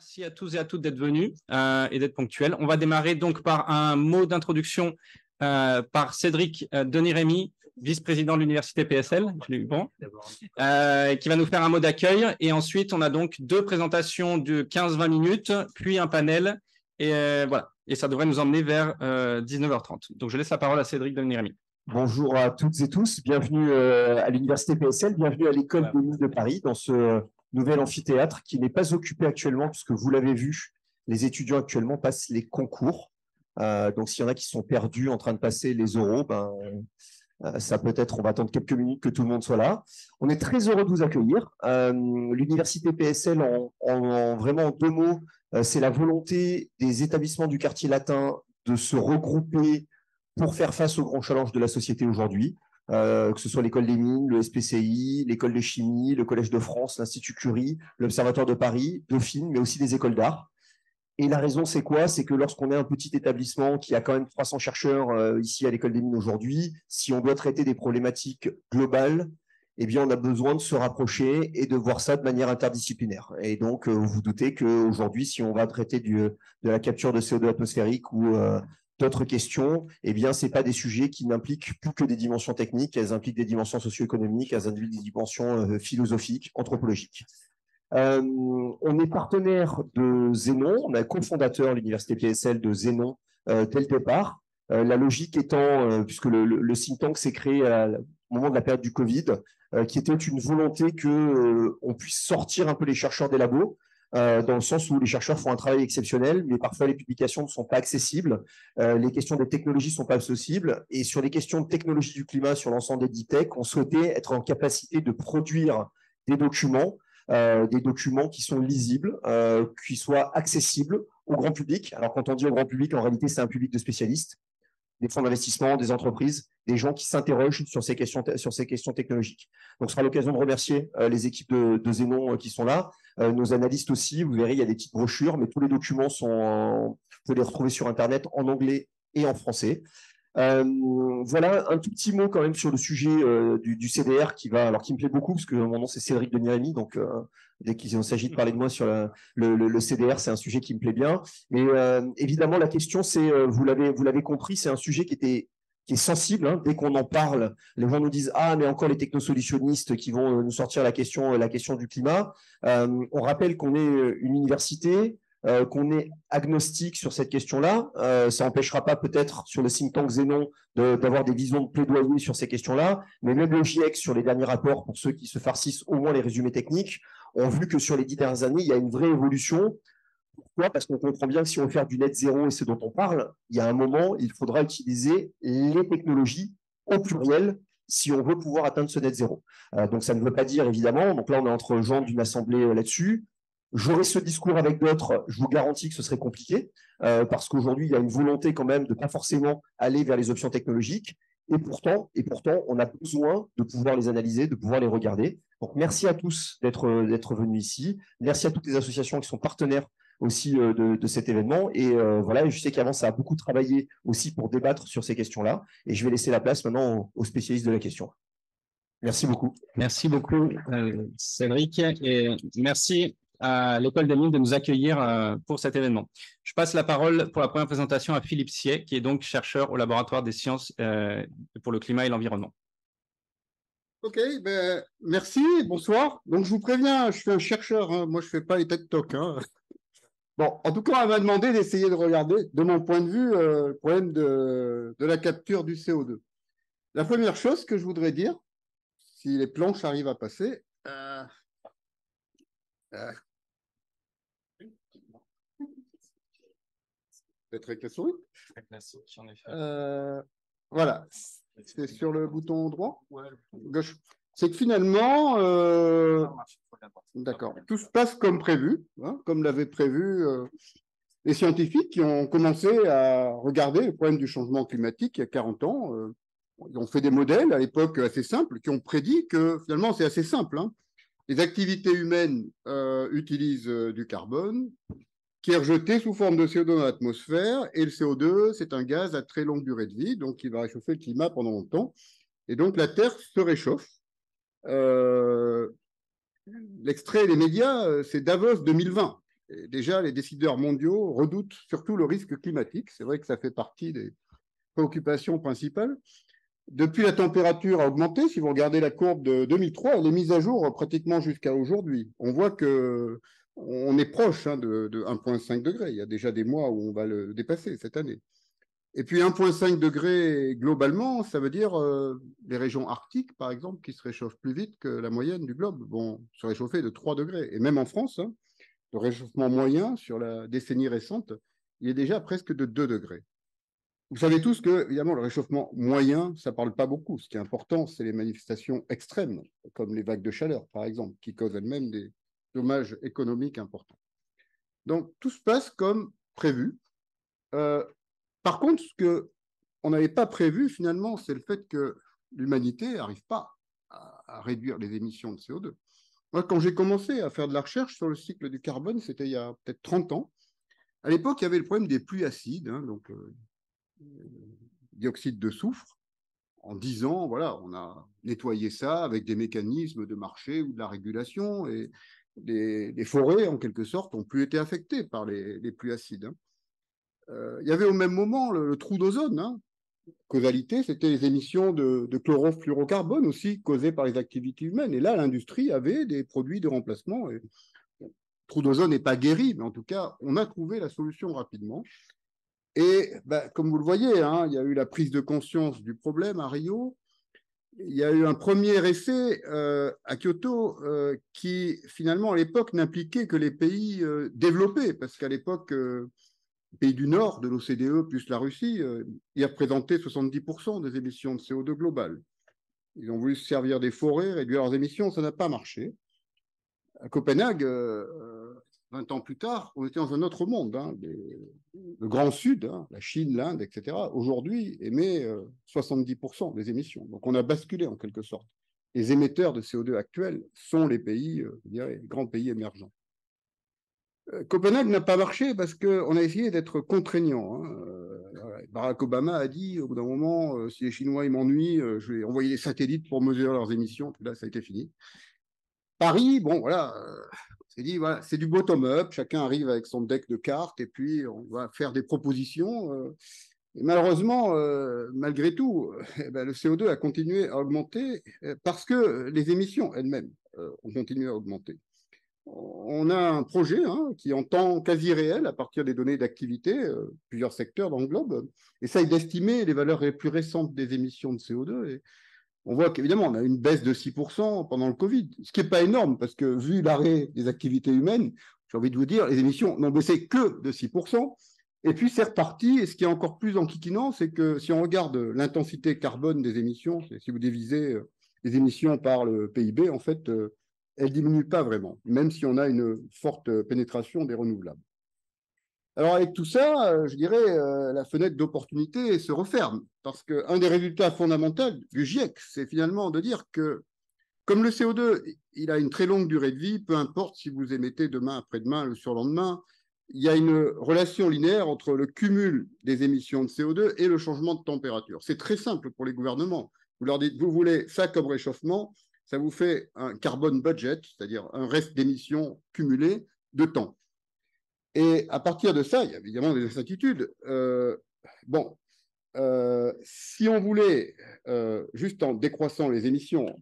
Merci à tous et à toutes d'être venus et d'être ponctuels. On va démarrer donc par un mot d'introduction par Cédric Denis-Rémy, vice-président de l'université PSL, qui va nous faire un mot d'accueil. Et ensuite, on a donc deux présentations de 15-20 minutes, puis un panel. Et voilà. Et ça devrait nous emmener vers 19h30. Donc, je laisse la parole à Cédric Denis-Rémy. Bonjour à toutes et tous, bienvenue à l'université PSL, bienvenue à l'école des mines de Paris dans ce nouvel amphithéâtre qui n'est pas occupé actuellement puisque vous l'avez vu, les étudiants actuellement passent les concours. Donc s'il y en a qui sont perdus en train de passer les oraux, ça peut être, on va attendre quelques minutes que tout le monde soit là. On est très heureux de vous accueillir. L'université PSL, en vraiment deux mots, c'est la volonté des établissements du quartier latin de se regrouper pour faire face aux grands challenges de la société aujourd'hui, que ce soit l'école des mines, le SPCI, l'école de chimie, le Collège de France, l'Institut Curie, l'Observatoire de Paris, Dauphine, mais aussi des écoles d'art. Et la raison, c'est quoi? C'est que lorsqu'on est un petit établissement qui a quand même 300 chercheurs ici à l'école des mines aujourd'hui, si on doit traiter des problématiques globales, eh bien, on a besoin de se rapprocher et de voir ça de manière interdisciplinaire. Et donc, vous vous doutez qu'aujourd'hui, si on va traiter de la capture de CO2 atmosphérique ou d'autres questions, eh bien, ce n'est pas des sujets qui n'impliquent plus que des dimensions techniques, elles impliquent des dimensions socio-économiques, elles impliquent des dimensions philosophiques, anthropologiques. On est partenaire de Zénon, on est cofondateur l'université PSL de Zénon dès le départ. La logique étant, puisque le think tank s'est créé au moment de la période du Covid, qui était une volonté qu'on puisse sortir un peu les chercheurs des labos, dans le sens où les chercheurs font un travail exceptionnel, mais parfois les publications ne sont pas accessibles, les questions des technologies ne sont pas accessibles, et sur les questions de technologie du climat, sur l'ensemble des deep tech, on souhaitait être en capacité de produire des documents qui sont lisibles, qui soient accessibles au grand public. Alors quand on dit au grand public, en réalité c'est un public de spécialistes, des fonds d'investissement, des entreprises, des gens qui s'interrogent sur ces questions technologiques. Donc, ce sera l'occasion de remercier les équipes de Zénon qui sont là, nos analystes aussi. Vous verrez, il y a des petites brochures, mais tous les documents vous pouvez les retrouver sur Internet en anglais et en français. Voilà, un tout petit mot quand même sur le sujet du CDR qui me plaît beaucoup, parce que mon nom c'est Cédric Denis-Rémy, donc dès qu'il s'agit de parler de moi sur le CDR, c'est un sujet qui me plaît bien. Mais évidemment, la question, c'est, vous l'avez compris, c'est un sujet qui est sensible. Hein. Dès qu'on en parle, les gens nous disent « Ah, mais encore les technosolutionnistes qui vont nous sortir la question du climat ». On rappelle qu'on est une université, qu'on est agnostique sur cette question-là. Ça n'empêchera pas peut-être sur le think tank Zénon d'avoir des visions de plaidoyer sur ces questions-là, mais même le GIEC, sur les derniers rapports, pour ceux qui se farcissent au moins les résumés techniques, ont vu que sur les 10 dernières années, il y a une vraie évolution. Pourquoi? Parce qu'on comprend bien que si on veut faire du net zéro, et ce dont on parle, il y a un moment, il faudra utiliser les technologies au pluriel si on veut pouvoir atteindre ce net zéro. Donc ça ne veut pas dire, évidemment, donc là on est entre gens d'une assemblée là-dessus. J'aurai ce discours avec d'autres, je vous garantis que ce serait compliqué, parce qu'aujourd'hui, il y a une volonté quand même de pas forcément aller vers les options technologiques, et pourtant, on a besoin de pouvoir les analyser, de pouvoir les regarder. Donc, merci à tous d'être venus ici. Merci à toutes les associations qui sont partenaires aussi de cet événement. Et voilà, je sais qu'avant, ça a beaucoup travaillé aussi pour débattre sur ces questions-là. Et je vais laisser la place maintenant aux spécialistes de la question. Merci beaucoup. Merci beaucoup, Cédric. Et merci à l'École des mines de nous accueillir pour cet événement. Je passe la parole pour la première présentation à Philippe Siet, qui est donc chercheur au laboratoire des sciences pour le climat et l'environnement. Ok, merci, bonsoir. Donc je vous préviens, je suis un chercheur, hein. Moi je ne fais pas les TED Talks. Hein. Bon, en tout cas, on m'a demandé d'essayer de regarder, de mon point de vue, le problème de la capture du CO2. La première chose que je voudrais dire, si les planches arrivent à passer, peut-être avec la souris. Voilà, c'est sur le bouton droit, gauche. C'est que finalement, d'accord, tout se passe comme prévu, hein, comme l'avaient prévu les scientifiques qui ont commencé à regarder le problème du changement climatique il y a 40 ans. Ils ont fait des modèles à l'époque assez simples qui ont prédit que finalement c'est assez simple. Hein. Les activités humaines utilisent du carbone qui est rejeté sous forme de CO2 dans l'atmosphère, et le CO2, c'est un gaz à très longue durée de vie, donc il va réchauffer le climat pendant longtemps, et donc la Terre se réchauffe. L'extrait des médias, c'est Davos 2020. Et déjà, les décideurs mondiaux redoutent surtout le risque climatique. C'est vrai que ça fait partie des préoccupations principales. Depuis, la température a augmenté. Si vous regardez la courbe de 2003, elle est mise à jour pratiquement jusqu'à aujourd'hui. On voit qu'on est proche de 1,5 degré. Il y a déjà des mois où on va le dépasser cette année. Et puis 1,5 degré globalement, ça veut dire les régions arctiques, par exemple, qui se réchauffent plus vite que la moyenne du globe, vont se réchauffer de 3 degrés. Et même en France, le réchauffement moyen sur la décennie récente, il est déjà presque de 2 degrés. Vous savez tous que, évidemment, le réchauffement moyen, ça ne parle pas beaucoup. Ce qui est important, c'est les manifestations extrêmes, comme les vagues de chaleur, par exemple, qui causent elles-mêmes des dommages économiques importants. Donc, tout se passe comme prévu. Par contre, ce qu'on n'avait pas prévu, finalement, c'est le fait que l'humanité n'arrive pas à réduire les émissions de CO2. Moi, quand j'ai commencé à faire de la recherche sur le cycle du carbone, c'était il y a peut-être 30 ans. À l'époque, il y avait le problème des pluies acides, donc dioxyde de soufre. En 10 ans, voilà, on a nettoyé ça avec des mécanismes de marché ou de la régulation, et les forêts, en quelque sorte, n'ont plus été affectées par les pluies acides. Il y avait au même moment le trou d'ozone. Causalité, c'était les émissions de chlorofluorocarbone aussi causées par les activités humaines. Et là, l'industrie avait des produits de remplacement. Et, le trou d'ozone n'est pas guéri, mais en tout cas, on a trouvé la solution rapidement. Et comme vous le voyez, il y a eu la prise de conscience du problème à Rio. Il y a eu un premier essai à Kyoto qui, finalement, à l'époque, n'impliquait que les pays développés, parce qu'à l'époque, les pays du Nord de l'OCDE plus la Russie, ils représentaient 70% des émissions de CO2 globales. Ils ont voulu se servir des forêts, réduire leurs émissions, ça n'a pas marché. À Copenhague, 20 ans plus tard, on était dans un autre monde. Le Grand Sud, la Chine, l'Inde, etc., aujourd'hui émet 70% des émissions. Donc on a basculé en quelque sorte. Les émetteurs de CO2 actuels sont les pays, je dirais, les grands pays émergents. Copenhague n'a pas marché parce qu'on a essayé d'être contraignant. Barack Obama a dit, au bout d'un moment, si les Chinois m'ennuient, je vais envoyer des satellites pour mesurer leurs émissions. Puis là, ça a été fini. Paris, bon, voilà, c'est dit, voilà, c'est du bottom-up. Chacun arrive avec son deck de cartes et puis on va faire des propositions. Et malheureusement, malgré tout, le CO2 a continué à augmenter parce que les émissions elles-mêmes ont continué à augmenter. On a un projet qui, en temps quasi réel, à partir des données d'activité, plusieurs secteurs dans le globe, essaye d'estimer les valeurs les plus récentes des émissions de CO2. Et on voit qu'évidemment, on a une baisse de 6% pendant le Covid, ce qui n'est pas énorme, parce que vu l'arrêt des activités humaines, j'ai envie de vous dire, les émissions n'ont baissé que de 6%. Et puis, c'est reparti. Et ce qui est encore plus enquiquinant, c'est que si on regarde l'intensité carbone des émissions, si vous divisez les émissions par le PIB, en fait, elle ne diminue pas vraiment, même si on a une forte pénétration des renouvelables. Alors, avec tout ça, je dirais, la fenêtre d'opportunité se referme, parce qu'un des résultats fondamentaux du GIEC, c'est finalement de dire que, comme le CO2, il a une très longue durée de vie, peu importe si vous émettez demain, après-demain, le surlendemain, il y a une relation linéaire entre le cumul des émissions de CO2 et le changement de température. C'est très simple pour les gouvernements. Vous leur dites, vous voulez ça comme réchauffement, ça vous fait un carbone budget, c'est-à-dire un reste d'émissions cumulées de temps. Et à partir de ça, il y a évidemment des incertitudes. Si on voulait, juste en décroissant les émissions,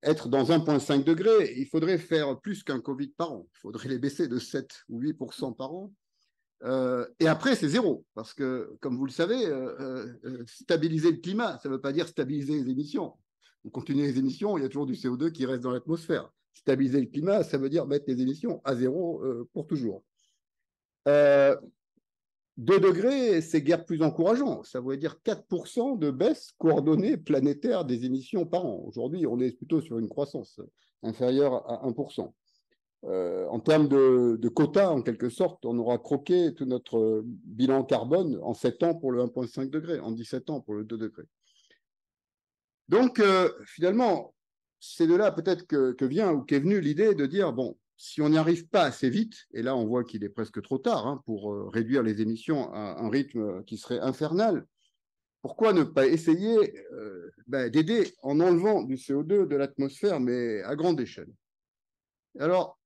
être dans 1,5 degré, il faudrait faire plus qu'un Covid par an. Il faudrait les baisser de 7 ou 8% par an. Et après, c'est zéro. Parce que, comme vous le savez, stabiliser le climat, ça ne veut pas dire stabiliser les émissions. On continue les émissions, il y a toujours du CO2 qui reste dans l'atmosphère. Stabiliser le climat, ça veut dire mettre les émissions à zéro pour toujours. 2 degrés, c'est guère plus encourageant. Ça veut dire 4% de baisse coordonnée planétaire des émissions par an. Aujourd'hui, on est plutôt sur une croissance inférieure à 1%. En termes de quotas, en quelque sorte, on aura croqué tout notre bilan carbone en 7 ans pour le 1,5 degré, en 17 ans pour le 2 degrés. Donc, finalement, c'est de là peut-être que vient ou qu'est venue l'idée de dire, bon, si on n'y arrive pas assez vite, et là on voit qu'il est presque trop tard pour réduire les émissions à un rythme qui serait infernal, pourquoi ne pas essayer d'aider en enlevant du CO2 de l'atmosphère, mais à grande échelle? Alors,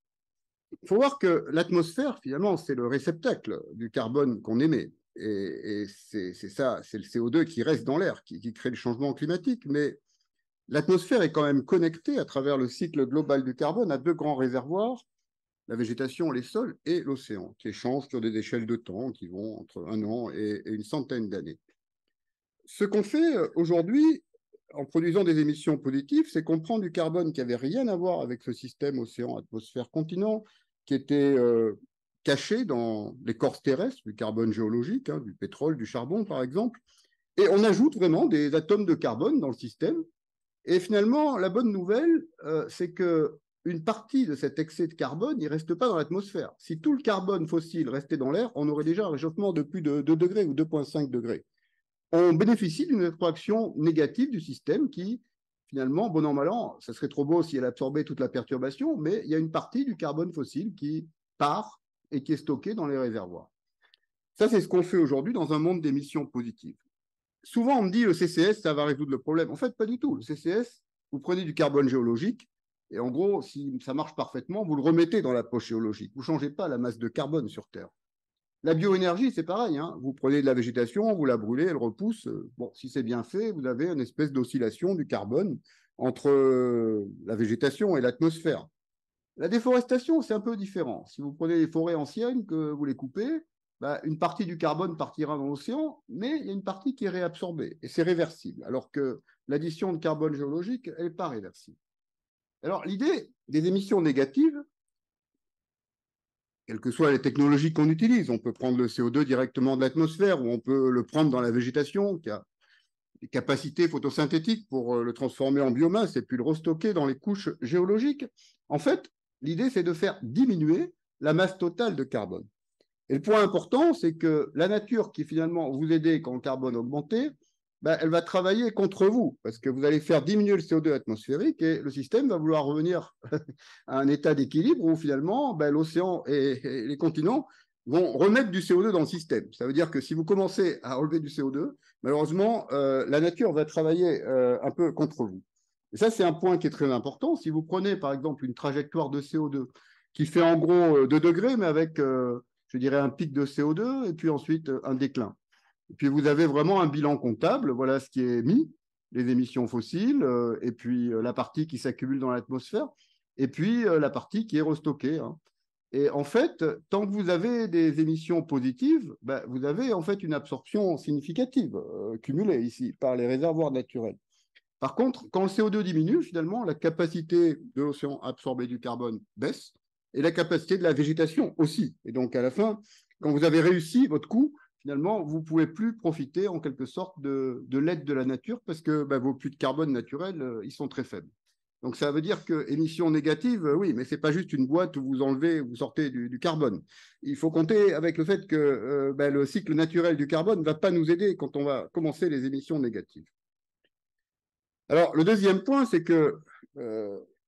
Il faut voir que l'atmosphère, finalement, c'est le réceptacle du carbone qu'on émet. Et c'est ça, c'est le CO2 qui reste dans l'air, qui crée le changement climatique. Mais l'atmosphère est quand même connectée à travers le cycle global du carbone à deux grands réservoirs, la végétation, les sols et l'océan, qui échangent sur des échelles de temps qui vont entre 1 an et une centaine d'années. Ce qu'on fait aujourd'hui, en produisant des émissions positives, c'est qu'on prend du carbone qui n'avait rien à voir avec ce système océan, atmosphère, continent, qui était caché dans l'écorce terrestre, du carbone géologique, hein, du pétrole, du charbon, par exemple, et on ajoute vraiment des atomes de carbone dans le système. Et finalement, la bonne nouvelle, c'est qu'une partie de cet excès de carbone, il ne reste pas dans l'atmosphère. Si tout le carbone fossile restait dans l'air, on aurait déjà un réchauffement de plus de 2 degrés ou 2,5 degrés. On bénéficie d'une rétroaction négative du système qui, finalement, bon an, mal an, ça serait trop beau si elle absorbait toute la perturbation, mais il y a une partie du carbone fossile qui part et qui est stocké dans les réservoirs. Ça, c'est ce qu'on fait aujourd'hui dans un monde d'émissions positives. Souvent, on me dit le CCS, ça va résoudre le problème. En fait, pas du tout. Le CCS, vous prenez du carbone géologique, et en gros, si ça marche parfaitement, vous le remettez dans la poche géologique. Vous ne changez pas la masse de carbone sur Terre. La bioénergie, c'est pareil. Hein. Vous prenez de la végétation, vous la brûlez, elle repousse. Bon, si c'est bien fait, vous avez une espèce d'oscillation du carbone entre la végétation et l'atmosphère. La déforestation, c'est un peu différent. Si vous prenez les forêts anciennes, que vous les coupez, bah, une partie du carbone partira dans l'océan, mais il y a une partie qui est réabsorbée, et c'est réversible, alors que l'addition de carbone géologique, elle n'est pas réversible. Alors, l'idée des émissions négatives, quelles que soient les technologies qu'on utilise, on peut prendre le CO2 directement de l'atmosphère, ou on peut le prendre dans la végétation, qui a des capacités photosynthétiques pour le transformer en biomasse, et puis le restocker dans les couches géologiques. En fait, l'idée, c'est de faire diminuer la masse totale de carbone. Et le point important, c'est que la nature qui finalement vous aidait quand le carbone augmentait, ben, elle va travailler contre vous, parce que vous allez faire diminuer le CO2 atmosphérique et le système va vouloir revenir à un état d'équilibre où finalement ben, l'océan et les continents vont remettre du CO2 dans le système. Ça veut dire que si vous commencez à enlever du CO2, malheureusement, la nature va travailler un peu contre vous. Et ça, c'est un point qui est très important. Si vous prenez par exemple une trajectoire de CO2 qui fait en gros 2 degrés, mais avec je dirais, un pic de CO2 et puis ensuite un déclin. Et puis vous avez vraiment un bilan comptable, voilà ce qui est mis, les émissions fossiles, et puis la partie qui s'accumule dans l'atmosphère, et puis la partie qui est restockée. Hein. Et en fait, tant que vous avez des émissions positives, ben, vous avez en fait une absorption significative cumulée ici par les réservoirs naturels. Par contre, quand le CO2 diminue, finalement, la capacité de l'océan à absorber du carbone baisse, et la capacité de la végétation aussi. Et donc, à la fin, quand vous avez réussi votre coup, finalement, vous ne pouvez plus profiter en quelque sorte de l'aide de la nature parce que bah, vos puits de carbone naturels, ils sont très faibles. Donc, ça veut dire que émissions négatives, oui, mais ce n'est pas juste une boîte où vous enlevez, vous sortez du carbone. Il faut compter avec le fait que bah, le cycle naturel du carbone ne va pas nous aider quand on va commencer les émissions négatives. Alors, le deuxième point, c'est que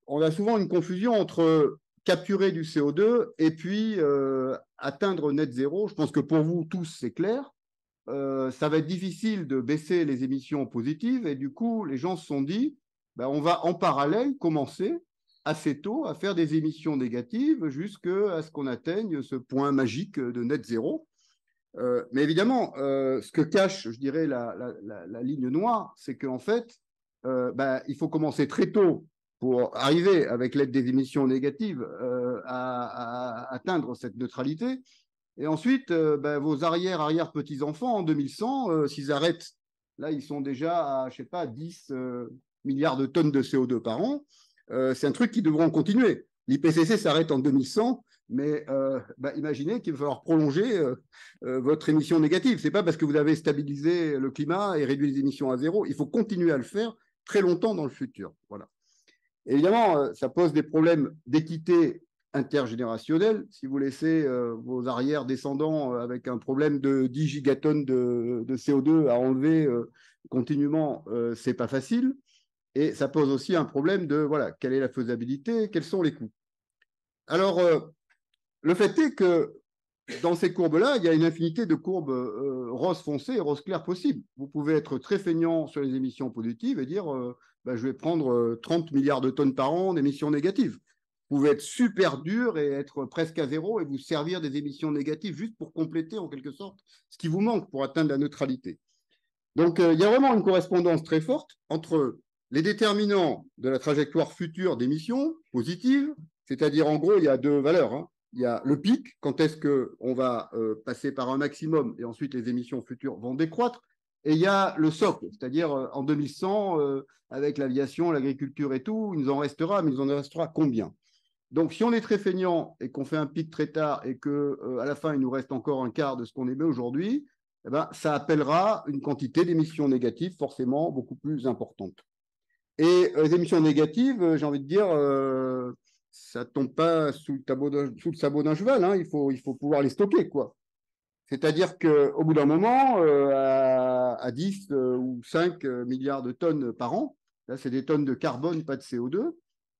on a souvent une confusion entre capturer du CO2 et puis atteindre net zéro. Je pense que pour vous tous, c'est clair. Ça va être difficile de baisser les émissions positives et du coup, les gens se sont dit, ben, on va en parallèle commencer assez tôt à faire des émissions négatives jusqu'à ce qu'on atteigne ce point magique de net zéro. Mais évidemment, ce que cache, je dirais, la ligne noire, c'est qu'en fait, ben, il faut commencer très tôt pour arriver, avec l'aide des émissions négatives, à atteindre cette neutralité. Et ensuite, ben, vos arrière-petits-enfants, en 2100, s'ils arrêtent, là, ils sont déjà à, je sais pas, 10 milliards de tonnes de CO2 par an. C'est un truc qui devront continuer. L'IPCC s'arrête en 2100, mais ben, imaginez qu'il va falloir prolonger votre émission négative. Ce n'est pas parce que vous avez stabilisé le climat et réduit les émissions à zéro. Il faut continuer à le faire très longtemps dans le futur. Voilà. Évidemment, ça pose des problèmes d'équité intergénérationnelle. Si vous laissez vos arrière-descendants avec un problème de 10 gigatonnes de CO2 à enlever continuellement, ce n'est pas facile. Et ça pose aussi un problème de, voilà, quelle est la faisabilité, quels sont les coûts. Alors, le fait est que dans ces courbes-là, il y a une infinité de courbes rose foncé et rose clair possibles. Vous pouvez être très feignant sur les émissions positives et dire ben, je vais prendre 30 milliards de tonnes par an d'émissions négatives. Vous pouvez être super dur et être presque à zéro et vous servir des émissions négatives juste pour compléter en quelque sorte ce qui vous manque pour atteindre la neutralité. Donc, il y a vraiment une correspondance très forte entre les déterminants de la trajectoire future d'émissions positives, c'est-à-dire en gros, il y a deux valeurs. Hein. Il y a le pic, quand est-ce qu'on va passer par un maximum et ensuite les émissions futures vont décroître. Et il y a le socle, c'est-à-dire en 2100, avec l'aviation, l'agriculture et tout, il nous en restera, mais il nous en restera combien? Donc, si on est très feignant et qu'on fait un pic très tard et qu'à la fin, il nous reste encore un quart de ce qu'on émet aujourd'hui, eh ben, ça appellera une quantité d'émissions négatives forcément beaucoup plus importante. Et les émissions négatives, j'ai envie de dire, ça ne tombe pas sous le sabot d'un cheval, hein, il faut pouvoir les stocker, quoi. C'est-à-dire qu'au bout d'un moment, à 10 ou 5 milliards de tonnes par an, là, c'est des tonnes de carbone, pas de CO2,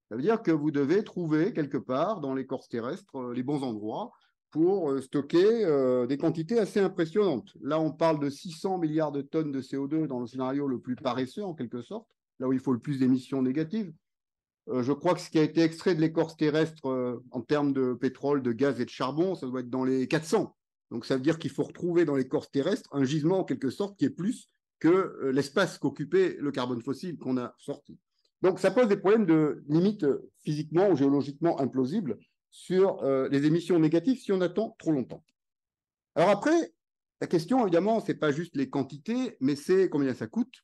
ça veut dire que vous devez trouver quelque part dans l'écorce terrestre les bons endroits pour stocker des quantités assez impressionnantes. Là, on parle de 600 milliards de tonnes de CO2 dans le scénario le plus paresseux, en quelque sorte, là où il faut le plus d'émissions négatives. Je crois que ce qui a été extrait de l'écorce terrestre en termes de pétrole, de gaz et de charbon, ça doit être dans les 400. Donc, ça veut dire qu'il faut retrouver dans l'écorce terrestre un gisement, en quelque sorte, qui est plus que l'espace qu'occupait le carbone fossile qu'on a sorti. Donc, ça pose des problèmes de limite physiquement ou géologiquement implausibles sur les émissions négatives si on attend trop longtemps. Alors après, la question, évidemment, ce n'est pas juste les quantités, mais c'est combien ça coûte.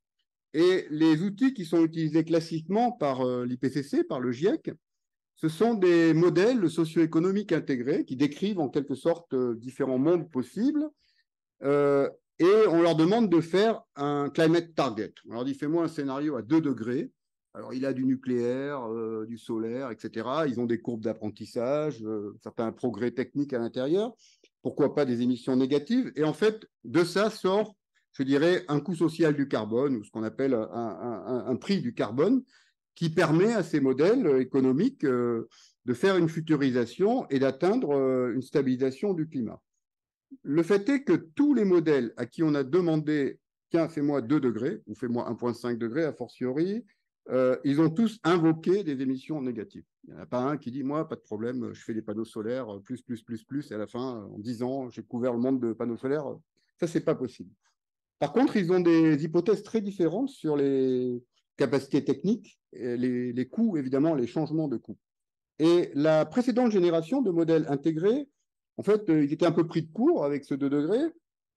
Et les outils qui sont utilisés classiquement par l'IPCC, par le GIEC, ce sont des modèles socio-économiques intégrés qui décrivent en quelque sorte différents mondes possibles. Et on leur demande de faire un climate target. On leur dit, fais-moi un scénario à 2 degrés. Alors, il a du nucléaire, du solaire, etc. Ils ont des courbes d'apprentissage, certains progrès techniques à l'intérieur. Pourquoi pas des émissions négatives? Et en fait, de ça sort, je dirais, un coût social du carbone, ou ce qu'on appelle un prix du carbone, qui permet à ces modèles économiques de faire une futurisation et d'atteindre une stabilisation du climat. Le fait est que tous les modèles à qui on a demandé, tiens, fais-moi 2 degrés, ou fais-moi 1,5 degrés a fortiori, ils ont tous invoqué des émissions négatives. Il n'y en a pas un qui dit, moi, pas de problème, je fais des panneaux solaires, plus, et à la fin, en 10 ans, j'ai couvert le monde de panneaux solaires. Ça, c'est pas possible. Par contre, ils ont des hypothèses très différentes sur les capacités techniques, et les coûts, évidemment, les changements de coûts. Et la précédente génération de modèles intégrés, en fait, ils étaient un peu pris de court avec ce 2 degrés,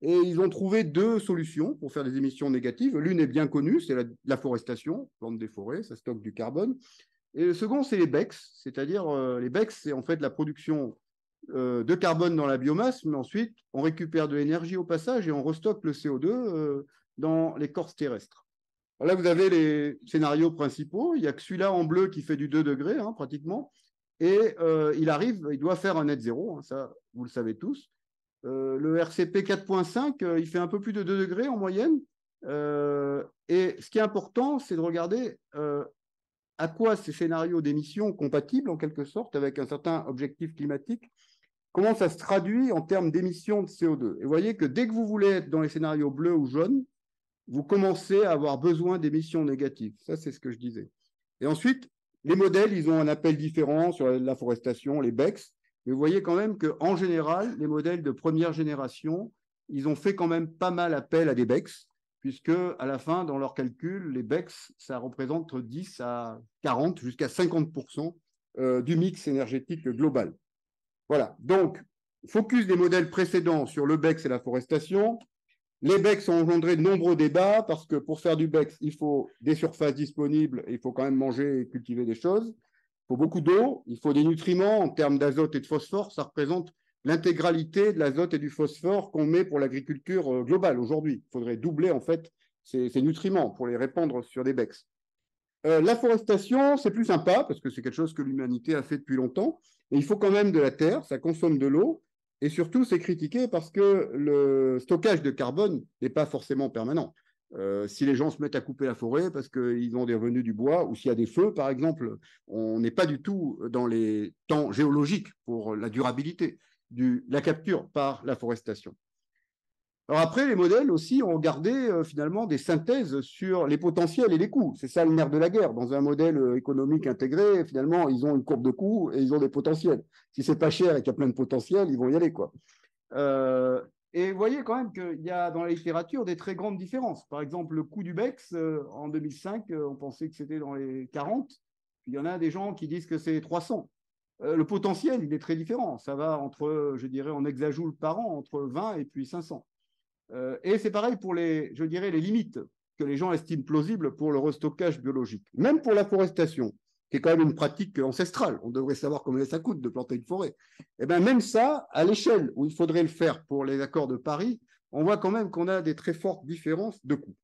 et ils ont trouvé 2 solutions pour faire des émissions négatives. L'une est bien connue, c'est la forestation, plante des forêts, ça stocke du carbone. Et le second, c'est les BECS, c'est-à-dire les BECS, c'est en fait la production de carbone dans la biomasse, mais ensuite, on récupère de l'énergie au passage et on restocke le CO2 dans l'écorce terrestre. Alors là, vous avez les scénarios principaux. Il n'y a que celui-là en bleu qui fait du 2 degrés, hein, pratiquement. Et il doit faire un net zéro, hein, ça, vous le savez tous. Le RCP 4.5, il fait un peu plus de 2 degrés en moyenne. Et ce qui est important, c'est de regarder à quoi ces scénarios d'émissions compatibles, en quelque sorte, avec un certain objectif climatique, comment ça se traduit en termes d'émissions de CO2. Et vous voyez que dès que vous voulez être dans les scénarios bleus ou jaunes, vous commencez à avoir besoin d'émissions négatives. Ça, c'est ce que je disais. Et ensuite, les modèles, ils ont un appel différent sur la forestation, les BECS. Mais vous voyez quand même qu'en général, les modèles de première génération, ils ont fait quand même pas mal appel à des BECS, puisque à la fin, dans leurs calculs, les BECS, ça représente entre 10 à 40, jusqu'à 50% du mix énergétique global. Voilà. Donc, focus des modèles précédents sur le BECS et la forestation. Les BECS ont engendré de nombreux débats parce que pour faire du BECS, il faut des surfaces disponibles et il faut quand même manger et cultiver des choses. Il faut beaucoup d'eau, il faut des nutriments en termes d'azote et de phosphore. Ça représente l'intégralité de l'azote et du phosphore qu'on met pour l'agriculture globale aujourd'hui. Il faudrait doubler en fait ces nutriments pour les répandre sur des BECS. La forestation, c'est plus sympa parce que c'est quelque chose que l'humanité a fait depuis longtemps. Mais il faut quand même de la terre, ça consomme de l'eau. Et surtout, c'est critiqué parce que le stockage de carbone n'est pas forcément permanent. Si les gens se mettent à couper la forêt parce qu'ils ont des revenus du bois, ou s'il y a des feux, par exemple, on n'est pas du tout dans les temps géologiques pour la durabilité de la capture par la forestation. Alors après, les modèles aussi ont gardé finalement des synthèses sur les potentiels et les coûts. C'est ça le nerf de la guerre. Dans un modèle économique intégré, finalement, ils ont une courbe de coûts et ils ont des potentiels. Si c'est pas cher et qu'il y a plein de potentiels, ils vont y aller, quoi. Euh, et vous voyez quand même qu'il y a dans la littérature des très grandes différences. Par exemple, le coût du BEX, en 2005, on pensait que c'était dans les 40. Puis il y en a des gens qui disent que c'est 300. Le potentiel, il est très différent. Ça va entre, je dirais, en hexajoules par an, entre 20 et puis 500. Et c'est pareil pour les, je dirais, les limites que les gens estiment plausibles pour le restockage biologique. Même pour la forestation, qui est quand même une pratique ancestrale. On devrait savoir combien ça coûte de planter une forêt. Et bien même ça, à l'échelle où il faudrait le faire pour les accords de Paris, on voit quand même qu'on a des très fortes différences de coûts.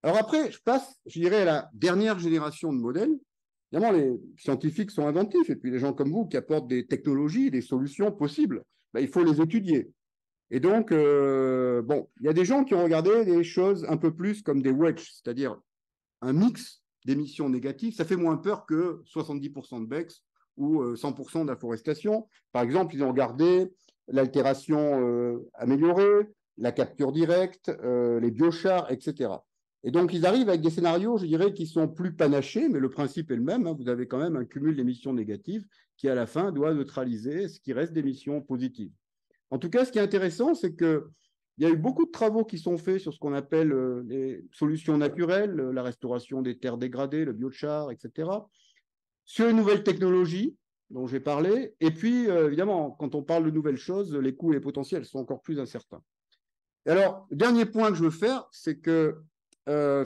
Alors après, je passe, je dirais, à la dernière génération de modèles. Évidemment, les scientifiques sont inventifs, et puis les gens comme vous qui apportent des technologies, des solutions possibles, ben, il faut les étudier. Et donc, bon, il y a des gens qui ont regardé des choses un peu plus comme des wedges, c'est-à-dire un mix d'émissions négatives. Ça fait moins peur que 70% de BEX ou 100% d'afforestation. Par exemple, ils ont regardé l'altération améliorée, la capture directe, les biochars, etc. Et donc, ils arrivent avec des scénarios, je dirais, qui sont plus panachés, mais le principe est le même. Hein. Vous avez quand même un cumul d'émissions négatives qui, à la fin, doit neutraliser ce qui reste d'émissions positives. En tout cas, ce qui est intéressant, c'est qu'il y a eu beaucoup de travaux qui sont faits sur ce qu'on appelle les solutions naturelles, la restauration des terres dégradées, le biochar, etc., sur les nouvelles technologies dont j'ai parlé. Et puis, évidemment, quand on parle de nouvelles choses, les coûts et les potentiels sont encore plus incertains. Et alors, le dernier point que je veux faire, c'est que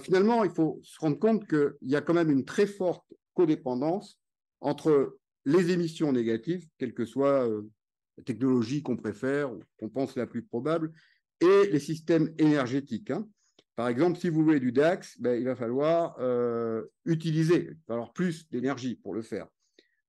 finalement, il faut se rendre compte qu'il y a quand même une très forte codépendance entre les émissions négatives, quelle que soit la technologie qu'on préfère ou qu'on pense la plus probable, et les systèmes énergétiques. Hein. Par exemple, si vous voulez du DAX, ben, il va falloir utiliser, il va falloir plus d'énergie pour le faire.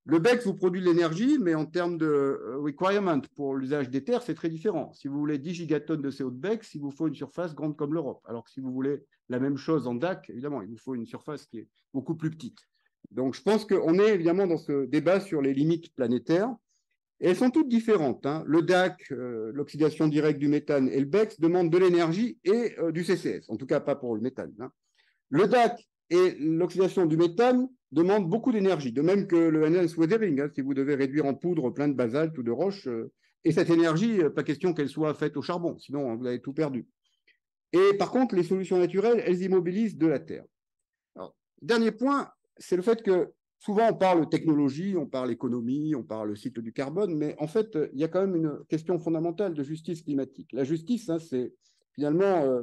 Le BEX vous produit de l'énergie, mais en termes de requirement pour l'usage des terres, c'est très différent. Si vous voulez 10 gigatonnes de CO2 BEX, il vous faut une surface grande comme l'Europe. Alors que si vous voulez la même chose en DAC, évidemment, il vous faut une surface qui est beaucoup plus petite. Donc, je pense qu'on est évidemment dans ce débat sur les limites planétaires. Et elles sont toutes différentes. Hein. Le DAC, l'oxydation directe du méthane, et le BEX demandent de l'énergie et du CCS. En tout cas, pas pour le méthane. Hein. Le DAC et l'oxydation du méthane demandent beaucoup d'énergie, de même que le enhanced weathering, hein, si vous devez réduire en poudre plein de basalte ou de roches. Et cette énergie, pas question qu'elle soit faite au charbon, sinon vous avez tout perdu. Et par contre, les solutions naturelles, elles immobilisent de la terre. Alors, dernier point, c'est le fait que souvent on parle technologie, on parle économie, on parle cycle du carbone, mais en fait, il y a quand même une question fondamentale de justice climatique. La justice, hein, c'est finalement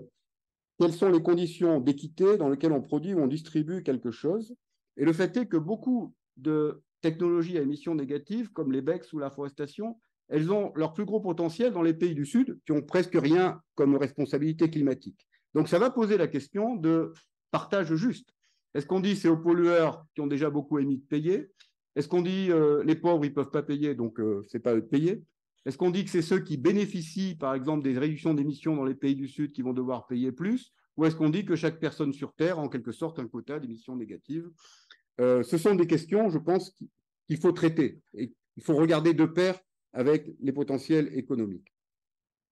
quelles sont les conditions d'équité dans lesquelles on produit ou on distribue quelque chose. Et le fait est que beaucoup de technologies à émissions négatives, comme les BEX ou la forestation, elles ont leur plus gros potentiel dans les pays du Sud, qui ont presque rien comme responsabilité climatique. Donc ça va poser la question de partage juste. Est-ce qu'on dit c'est aux pollueurs qui ont déjà beaucoup émis de payer? Est-ce qu'on dit les pauvres, ils ne peuvent pas payer, donc c'est pas eux de payer? Est-ce qu'on dit que c'est ceux qui bénéficient, par exemple, des réductions d'émissions dans les pays du Sud qui vont devoir payer plus? Ou est-ce qu'on dit que chaque personne sur Terre a en quelque sorte un quota d'émissions négatives? Ce sont des questions, je pense, qu'il faut traiter. Et il faut regarder de pair avec les potentiels économiques.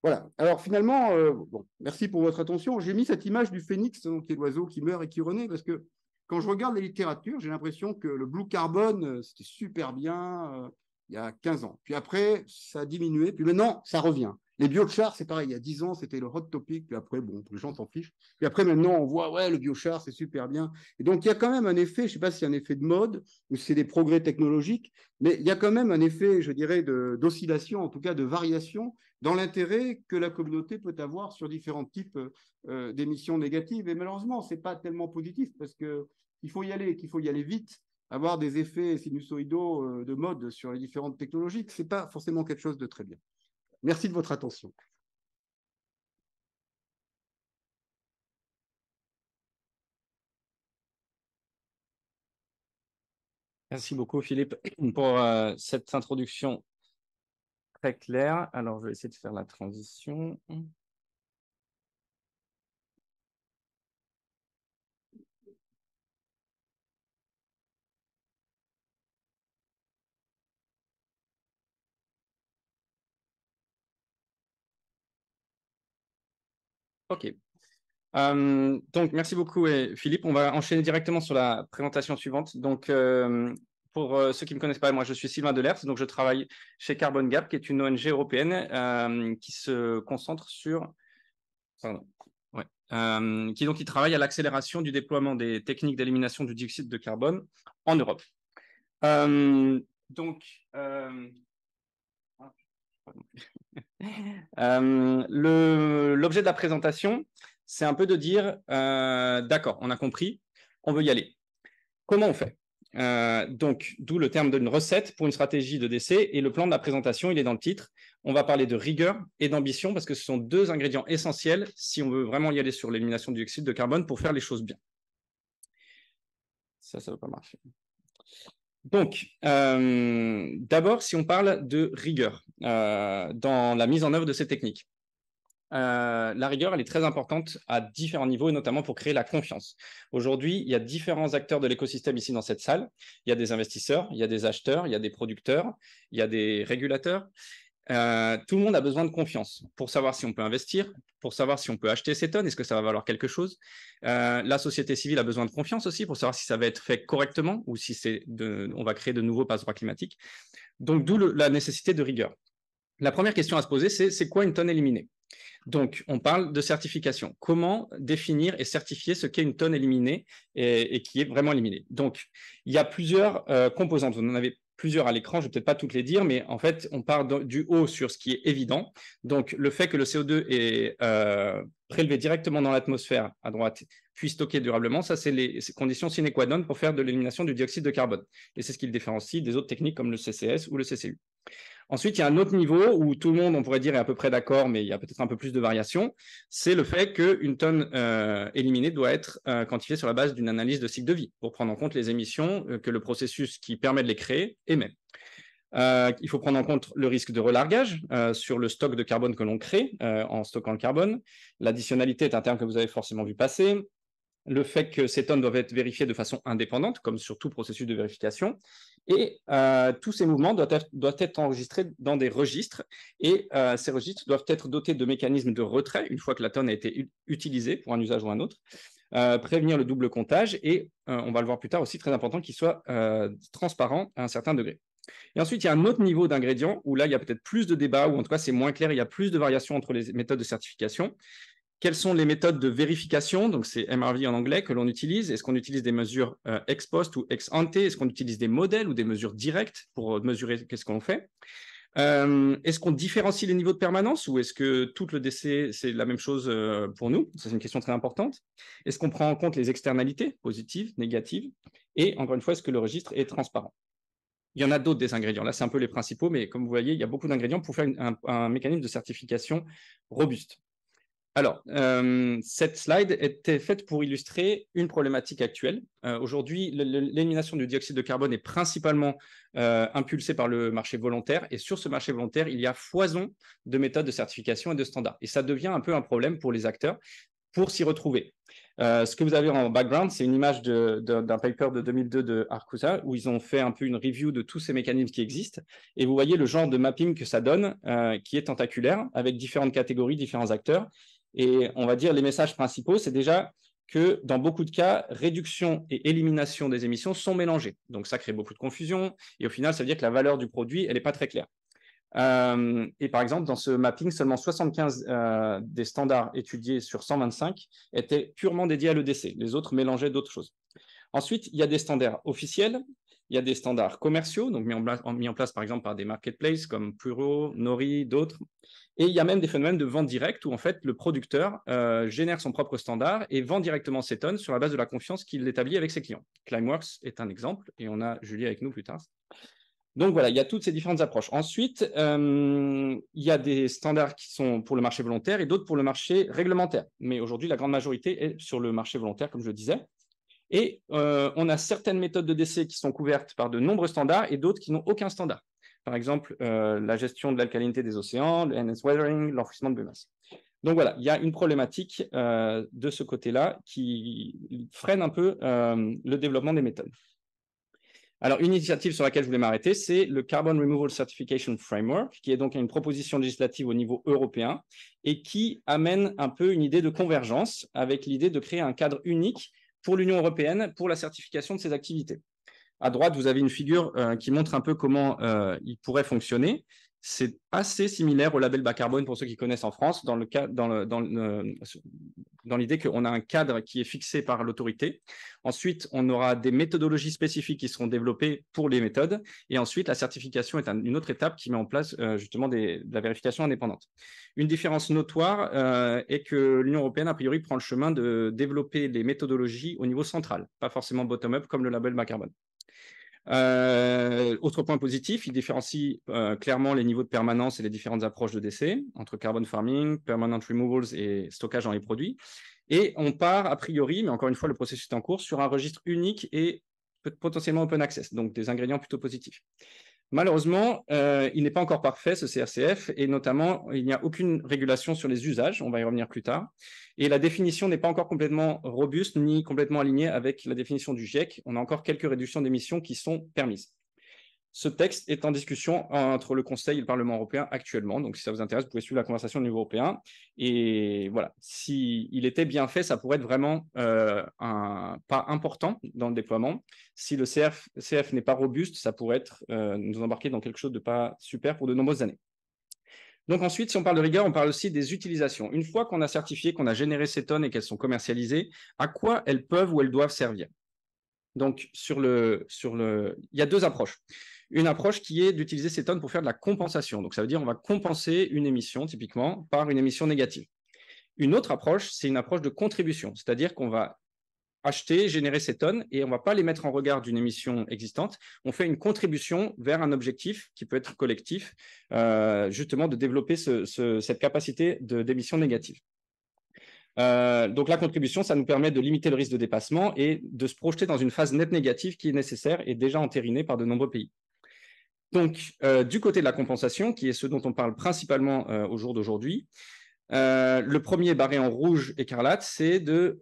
Voilà. Alors finalement, bon, merci pour votre attention. J'ai mis cette image du phénix, donc, qui est l'oiseau qui meurt et qui renaît, parce que quand je regarde la littérature, j'ai l'impression que le blue carbone, c'était super bien il y a 15 ans. Puis après, ça a diminué. Puis maintenant, ça revient. Les biochars, c'est pareil. Il y a 10 ans, c'était le hot topic. Puis après, bon, les gens s'en fichent. Puis après, maintenant, on voit, ouais, le biochar, c'est super bien. Et donc, il y a quand même un effet, je ne sais pas si c'est un effet de mode ou si c'est des progrès technologiques, mais il y a quand même un effet, je dirais, d'oscillation, en tout cas de variation dans l'intérêt que la communauté peut avoir sur différents types d'émissions négatives. Et malheureusement, ce n'est pas tellement positif parce qu'il faut y aller, qu'il faut y aller vite, avoir des effets sinusoïdaux de mode sur les différentes technologies, ce n'est pas forcément quelque chose de très bien. Merci de votre attention. Merci beaucoup, Philippe, pour cette introduction très claire. Alors, je vais essayer de faire la transition. OK. Donc, merci beaucoup, Philippe. On va enchaîner directement sur la présentation suivante. Donc, pour ceux qui ne me connaissent pas, moi, je suis Sylvain Delers. Donc, je travaille chez Carbon Gap, qui est une ONG européenne qui se concentre sur... Pardon. Ouais. Qui travaille à l'accélération du déploiement des techniques d'élimination du dioxyde de carbone en Europe. L'objet de la présentation, c'est un peu de dire, d'accord, on a compris, on veut y aller. Comment on fait? Donc, d'où le terme d'une recette pour une stratégie de décès, et le plan de la présentation, il est dans le titre. On va parler de rigueur et d'ambition parce que ce sont deux ingrédients essentiels si on veut vraiment y aller sur l'élimination du dioxyde de carbone pour faire les choses bien. Ça ne va pas marcher. Donc, d'abord, si on parle de rigueur dans la mise en œuvre de ces techniques. La rigueur, elle est très importante à différents niveaux, et notamment pour créer la confiance. Aujourd'hui, il y a différents acteurs de l'écosystème ici dans cette salle. Il y a des investisseurs, il y a des acheteurs, il y a des producteurs, il y a des régulateurs. Tout le monde a besoin de confiance pour savoir si on peut investir, pour savoir si on peut acheter ces tonnes, est-ce que ça va valoir quelque chose. La société civile a besoin de confiance aussi pour savoir si ça va être fait correctement ou si on va créer de nouveaux passe-droits climatiques. Donc, d'où la nécessité de rigueur. La première question à se poser, c'est quoi une tonne éliminée? Donc, on parle de certification. Comment définir et certifier ce qu'est une tonne éliminée et qui est vraiment éliminée? Donc, il y a plusieurs composantes. Vous en avez plusieurs à l'écran, je ne vais peut-être pas toutes les dire, mais en fait, on part du haut sur ce qui est évident. Donc, le fait que le CO2 est prélevé directement dans l'atmosphère à droite, puis stocké durablement, ça, c'est les conditions sine qua non pour faire de l'élimination du dioxyde de carbone. Et c'est ce qui le différencie des autres techniques comme le CCS ou le CCU. Ensuite, il y a un autre niveau où tout le monde, on pourrait dire, est à peu près d'accord, mais il y a peut-être un peu plus de variations. C'est le fait qu'une tonne éliminée doit être quantifiée sur la base d'une analyse de cycle de vie pour prendre en compte les émissions que le processus qui permet de les créer émet. Il faut prendre en compte le risque de relargage sur le stock de carbone que l'on crée en stockant le carbone. L'additionnalité est un terme que vous avez forcément vu passer. Le fait que ces tonnes doivent être vérifiées de façon indépendante, comme sur tout processus de vérification. Et tous ces mouvements doivent être enregistrés dans des registres. Et ces registres doivent être dotés de mécanismes de retrait, une fois que la tonne a été utilisée pour un usage ou un autre. Prévenir le double comptage. Et on va le voir plus tard aussi, très important, qu'il soit transparent à un certain degré. Et ensuite, il y a un autre niveau d'ingrédients où là, il y a peut-être plus de débats, ou en tout cas, c'est moins clair, il y a plus de variations entre les méthodes de certification. Quelles sont les méthodes de vérification? Donc, c'est MRV en anglais que l'on utilise. Est-ce qu'on utilise des mesures ex post ou ex ante? Est-ce qu'on utilise des modèles ou des mesures directes pour mesurer qu'est-ce qu'on fait? Est-ce qu'on différencie les niveaux de permanence ou est-ce que tout le décès, c'est la même chose pour nous? Ça, c'est une question très importante. Est-ce qu'on prend en compte les externalités, positives, négatives? Et encore une fois, est-ce que le registre est transparent? Il y en a d'autres des ingrédients. Là, c'est un peu les principaux, mais comme vous voyez, il y a beaucoup d'ingrédients pour faire un mécanisme de certification robuste. Alors, cette slide était faite pour illustrer une problématique actuelle. Aujourd'hui, l'élimination du dioxyde de carbone est principalement impulsée par le marché volontaire. Et sur ce marché volontaire, il y a foison de méthodes de certification et de standards. Et ça devient un peu un problème pour les acteurs pour s'y retrouver. Ce que vous avez en background, c'est une image d'un paper de 2002 de Arcusa, où ils ont fait un peu une review de tous ces mécanismes qui existent. Et vous voyez le genre de mapping que ça donne, qui est tentaculaire, avec différentes catégories, différents acteurs. Et on va dire les messages principaux, c'est déjà que dans beaucoup de cas, réduction et élimination des émissions sont mélangées. Donc ça crée beaucoup de confusion et au final, ça veut dire que la valeur du produit, elle n'est pas très claire. Et par exemple, dans ce mapping, seulement 75 des standards étudiés sur 125 étaient purement dédiés à l'EDC. Les autres mélangeaient d'autres choses. Ensuite, il y a des standards officiels, il y a des standards commerciaux, donc mis en place par exemple par des marketplaces comme Puro, Nori, d'autres. Et il y a même des phénomènes de vente directe où en fait le producteur génère son propre standard et vend directement ses tonnes sur la base de la confiance qu'il établit avec ses clients. Climeworks est un exemple et on a Julie avec nous plus tard. Donc voilà, il y a toutes ces différentes approches. Ensuite, il y a des standards qui sont pour le marché volontaire et d'autres pour le marché réglementaire. Mais aujourd'hui, la grande majorité est sur le marché volontaire, comme je le disais. Et on a certaines méthodes de décès qui sont couvertes par de nombreux standards et d'autres qui n'ont aucun standard. Par exemple, la gestion de l'alcalinité des océans, le NS weathering, l'enfouissement de biomasse. Donc voilà, il y a une problématique de ce côté-là qui freine un peu le développement des méthodes. Alors, une initiative sur laquelle je voulais m'arrêter, c'est le Carbon Removal Certification Framework, qui est donc une proposition législative au niveau européen et qui amène un peu une idée de convergence avec l'idée de créer un cadre unique pour l'Union européenne pour la certification de ces activités. À droite, vous avez une figure qui montre un peu comment il pourrait fonctionner. C'est assez similaire au label bas carbone pour ceux qui connaissent en France, dans l'idée qu'on a un cadre qui est fixé par l'autorité. Ensuite, on aura des méthodologies spécifiques qui seront développées pour les méthodes. Et ensuite, la certification est une autre étape qui met en place justement de la vérification indépendante. Une différence notoire est que l'Union européenne, a priori, prend le chemin de développer les méthodologies au niveau central, pas forcément bottom-up comme le label bas carbone. Autre point positif, il différencie clairement les niveaux de permanence et les différentes approches de décès entre carbon farming, permanent removals et stockage dans les produits. Et on part a priori, mais encore une fois, le processus est en cours, sur un registre unique et potentiellement open access, donc des ingrédients plutôt positifs. Malheureusement, il n'est pas encore parfait, ce CRCF, et notamment, il n'y a aucune régulation sur les usages, on va y revenir plus tard, et la définition n'est pas encore complètement robuste ni complètement alignée avec la définition du GIEC. On a encore quelques réductions d'émissions qui sont permises. Ce texte est en discussion entre le Conseil et le Parlement européen actuellement, donc si ça vous intéresse, vous pouvez suivre la conversation au niveau européen. Et voilà, s'il était bien fait, ça pourrait être vraiment un pas important dans le déploiement. Si le CF n'est pas robuste, ça pourrait nous embarquer dans quelque chose de pas super pour de nombreuses années. Donc ensuite, si on parle de rigueur, on parle aussi des utilisations. Une fois qu'on a certifié, qu'on a généré ces tonnes et qu'elles sont commercialisées, à quoi elles peuvent ou elles doivent servir? Donc, il y a deux approches. Une approche qui est d'utiliser ces tonnes pour faire de la compensation. Donc, ça veut dire qu'on va compenser une émission, typiquement, par une émission négative. Une autre approche, c'est une approche de contribution, c'est-à-dire qu'on va acheter, générer ces tonnes et on ne va pas les mettre en regard d'une émission existante. On fait une contribution vers un objectif qui peut être collectif, justement de développer cette capacité d'émission négative. Donc la contribution, ça nous permet de limiter le risque de dépassement et de se projeter dans une phase nette négative qui est nécessaire et déjà entérinée par de nombreux pays. Donc, du côté de la compensation, qui est ce dont on parle principalement au jour d'aujourd'hui, le premier barré en rouge écarlate, c'est de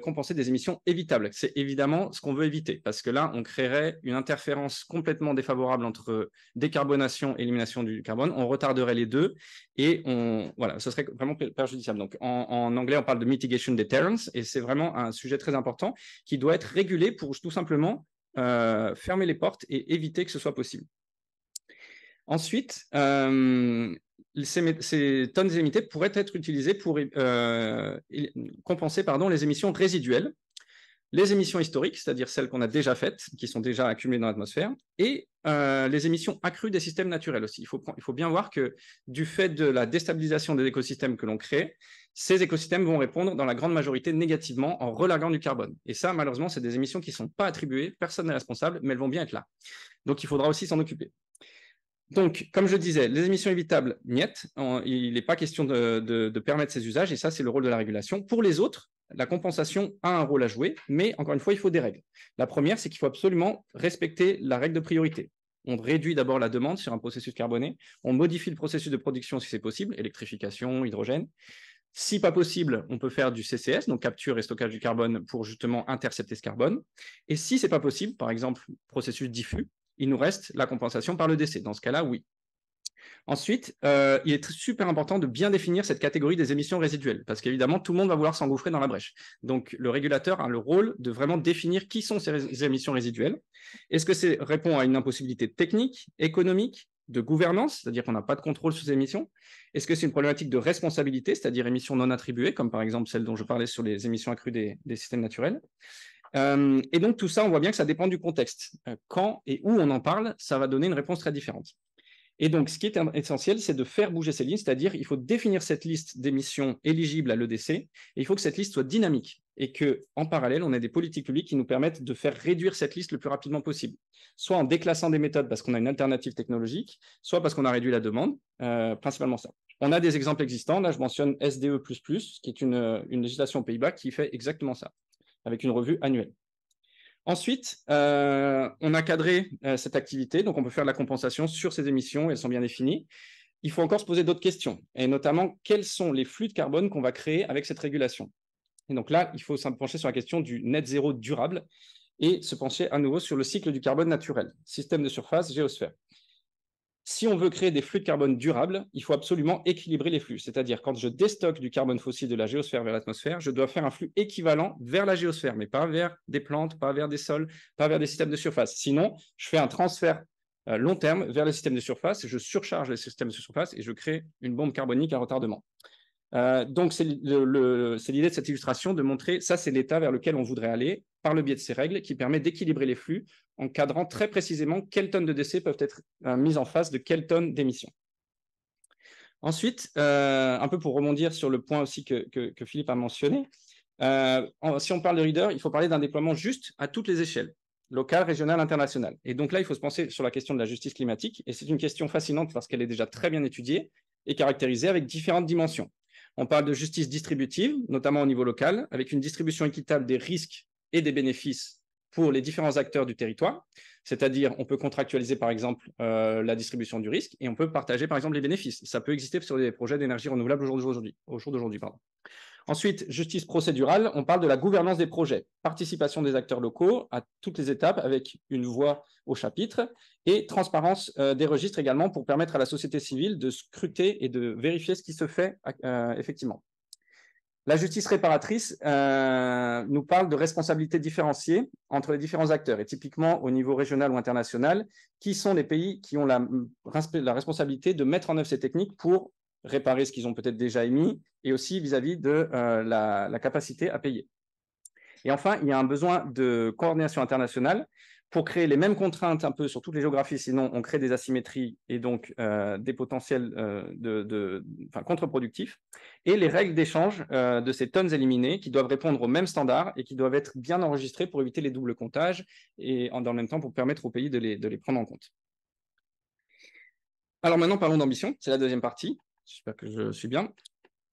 compenser des émissions évitables. C'est évidemment ce qu'on veut éviter, parce que là, on créerait une interférence complètement défavorable entre décarbonation et élimination du carbone. On retarderait les deux et voilà, ce serait vraiment préjudiciable. Donc, en anglais, on parle de mitigation deterrence et c'est vraiment un sujet très important qui doit être régulé pour tout simplement fermer les portes et éviter que ce soit possible. Ensuite, ces tonnes émittées pourraient être utilisées pour compenser les émissions résiduelles, les émissions historiques, c'est-à-dire celles qu'on a déjà faites, qui sont déjà accumulées dans l'atmosphère, et les émissions accrues des systèmes naturels aussi. Il faut bien voir que du fait de la déstabilisation des écosystèmes que l'on crée, ces écosystèmes vont répondre dans la grande majorité négativement en relarguant du carbone. Et ça, malheureusement, c'est des émissions qui ne sont pas attribuées, personne n'est responsable, mais elles vont bien être là. Donc, il faudra aussi s'en occuper. Donc, comme je disais, les émissions évitables, niet, il n'est pas question de permettre ces usages, et ça, c'est le rôle de la régulation. Pour les autres, la compensation a un rôle à jouer, mais encore une fois, il faut des règles. La première, c'est qu'il faut absolument respecter la règle de priorité. On réduit d'abord la demande sur un processus carboné, on modifie le processus de production si c'est possible, électrification, hydrogène. Si pas possible, on peut faire du CCS, donc capture et stockage du carbone, pour justement intercepter ce carbone. Et si c'est pas possible, par exemple, processus diffus, il nous reste la compensation par le décès. Dans ce cas-là, oui. Ensuite, il est super important de bien définir cette catégorie des émissions résiduelles, parce qu'évidemment, tout le monde va vouloir s'engouffrer dans la brèche. Donc, le régulateur a le rôle de vraiment définir qui sont ces émissions résiduelles. Est-ce que ça répond à une impossibilité technique, économique, de gouvernance, c'est-à-dire qu'on n'a pas de contrôle sur ces émissions? Est-ce que c'est une problématique de responsabilité, c'est-à-dire émissions non attribuées, comme par exemple celle dont je parlais sur les émissions accrues des systèmes naturels? Et donc, tout ça, on voit bien que ça dépend du contexte. Quand et où on en parle, ça va donner une réponse très différente. Et donc, ce qui est essentiel, c'est de faire bouger ces lignes, c'est-à-dire il faut définir cette liste d'émissions éligibles à l'EDC, et il faut que cette liste soit dynamique, et qu'en parallèle, on ait des politiques publiques qui nous permettent de faire réduire cette liste le plus rapidement possible, soit en déclassant des méthodes parce qu'on a une alternative technologique, soit parce qu'on a réduit la demande, principalement ça. On a des exemples existants, là je mentionne SDE++, qui est une législation aux Pays-Bas qui fait exactement ça, avec une revue annuelle. Ensuite, on a cadré cette activité, donc on peut faire de la compensation sur ces émissions, elles sont bien définies. Il faut encore se poser d'autres questions, et notamment, quels sont les flux de carbone qu'on va créer avec cette régulation? Et donc là, il faut se pencher sur la question du net zéro durable. et se pencher à nouveau sur le cycle du carbone naturel, système de surface, géosphère. Si on veut créer des flux de carbone durables, il faut absolument équilibrer les flux. C'est-à-dire, quand je déstocke du carbone fossile de la géosphère vers l'atmosphère, je dois faire un flux équivalent vers la géosphère, mais pas vers des plantes, pas vers des sols, pas vers des systèmes de surface. Sinon, je fais un transfert long terme vers les systèmes de surface, je surcharge les systèmes de surface et je crée une bombe carbonique à retardement. Donc, c'est l'idée de cette illustration de montrer, ça c'est l'état vers lequel on voudrait aller par le biais de ces règles qui permet d'équilibrer les flux en cadrant très précisément quelles tonnes de décès peuvent être mises en face de quelles tonnes d'émissions. Ensuite, un peu pour rebondir sur le point aussi que Philippe a mentionné, si on parle de Reader, il faut parler d'un déploiement juste à toutes les échelles, locale, régionale, internationale. Et donc là, il faut se penser sur la question de la justice climatique, et c'est une question fascinante parce qu'elle est déjà très bien étudiée et caractérisée avec différentes dimensions. On parle de justice distributive, notamment au niveau local, avec une distribution équitable des risques et des bénéfices pour les différents acteurs du territoire. C'est-à-dire, on peut contractualiser, par exemple, la distribution du risque et on peut partager, par exemple, les bénéfices. Ça peut exister sur des projets d'énergie renouvelable au jour d'aujourd'hui. Ensuite, justice procédurale, on parle de la gouvernance des projets, participation des acteurs locaux à toutes les étapes avec une voix au chapitre et transparence des registres également pour permettre à la société civile de scruter et de vérifier ce qui se fait effectivement. La justice réparatrice nous parle de responsabilités différenciées entre les différents acteurs et typiquement au niveau régional ou international, qui sont les pays qui ont la responsabilité de mettre en œuvre ces techniques pour réparer ce qu'ils ont peut-être déjà émis et aussi vis-à-vis de la capacité à payer. Et enfin, il y a un besoin de coordination internationale pour créer les mêmes contraintes un peu sur toutes les géographies, sinon on crée des asymétries et donc des potentiels contre-productifs, et les règles d'échange de ces tonnes éliminées qui doivent répondre aux mêmes standards et qui doivent être bien enregistrées pour éviter les doubles comptages et dans le même temps pour permettre aux pays de les prendre en compte. Alors maintenant, parlons d'ambition, c'est la deuxième partie. J'espère que je suis bien.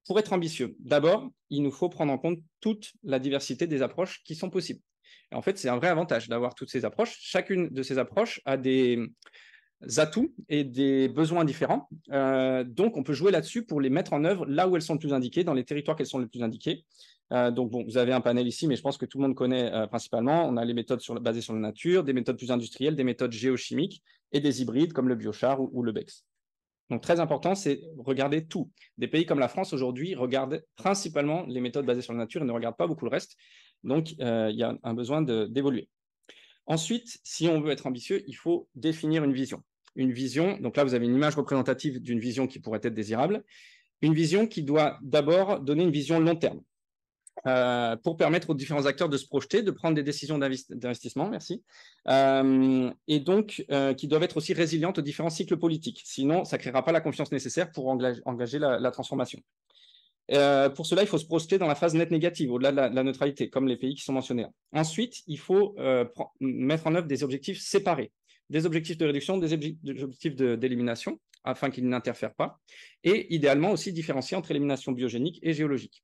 Pour être ambitieux, d'abord, il nous faut prendre en compte toute la diversité des approches qui sont possibles. Et en fait, c'est un vrai avantage d'avoir toutes ces approches. Chacune de ces approches a des atouts et des besoins différents. Donc, on peut jouer là-dessus pour les mettre en œuvre là où elles sont le plus indiquées, dans les territoires qu'elles sont les plus indiquées. Donc, bon, vous avez un panel ici, mais je pense que tout le monde connaît principalement. On a les méthodes basées sur la nature, des méthodes plus industrielles, des méthodes géochimiques et des hybrides comme le biochar ou le BECS. Donc, très important, c'est regarder tout. Des pays comme la France, aujourd'hui, regardent principalement les méthodes basées sur la nature et ne regardent pas beaucoup le reste. Donc, il y a un besoin d'évoluer. Ensuite, si on veut être ambitieux, il faut définir une vision. Une vision, donc là, vous avez une image représentative d'une vision qui pourrait être désirable. Une vision qui doit d'abord donner une vision long terme. Pour permettre aux différents acteurs de se projeter, de prendre des décisions d'investissement, merci, et donc qui doivent être aussi résilientes aux différents cycles politiques. Sinon, ça ne créera pas la confiance nécessaire pour engager la transformation. Pour cela, il faut se projeter dans la phase nette négative, au-delà de la neutralité, comme les pays qui sont mentionnés. Ensuite, il faut mettre en œuvre des objectifs séparés, des objectifs de réduction, des objectifs d'élimination, afin qu'ils n'interfèrent pas, et idéalement aussi différencier entre élimination biogénique et géologique.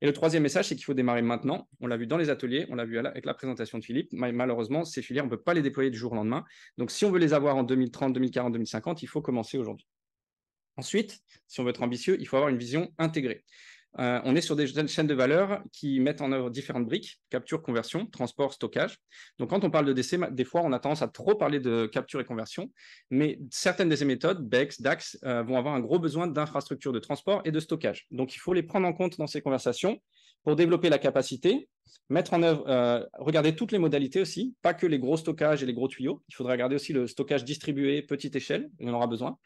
Et le troisième message, c'est qu'il faut démarrer maintenant. On l'a vu dans les ateliers, on l'a vu avec la présentation de Philippe. Malheureusement, ces filières, on ne peut pas les déployer du jour au lendemain. Donc, si on veut les avoir en 2030, 2040, 2050, il faut commencer aujourd'hui. Ensuite, si on veut être ambitieux, il faut avoir une vision intégrée. On est sur des chaînes de valeur qui mettent en œuvre différentes briques, capture, conversion, transport, stockage. Donc, quand on parle de décès, des fois, on a tendance à trop parler de capture et conversion, mais certaines de ces méthodes, BECS, DAX, vont avoir un gros besoin d'infrastructures de transport et de stockage. Donc, il faut les prendre en compte dans ces conversations pour développer la capacité, mettre en œuvre, regarder toutes les modalités aussi, pas que les gros stockages et les gros tuyaux. Il faudrait regarder aussi le stockage distribué, petite échelle, on en aura besoin,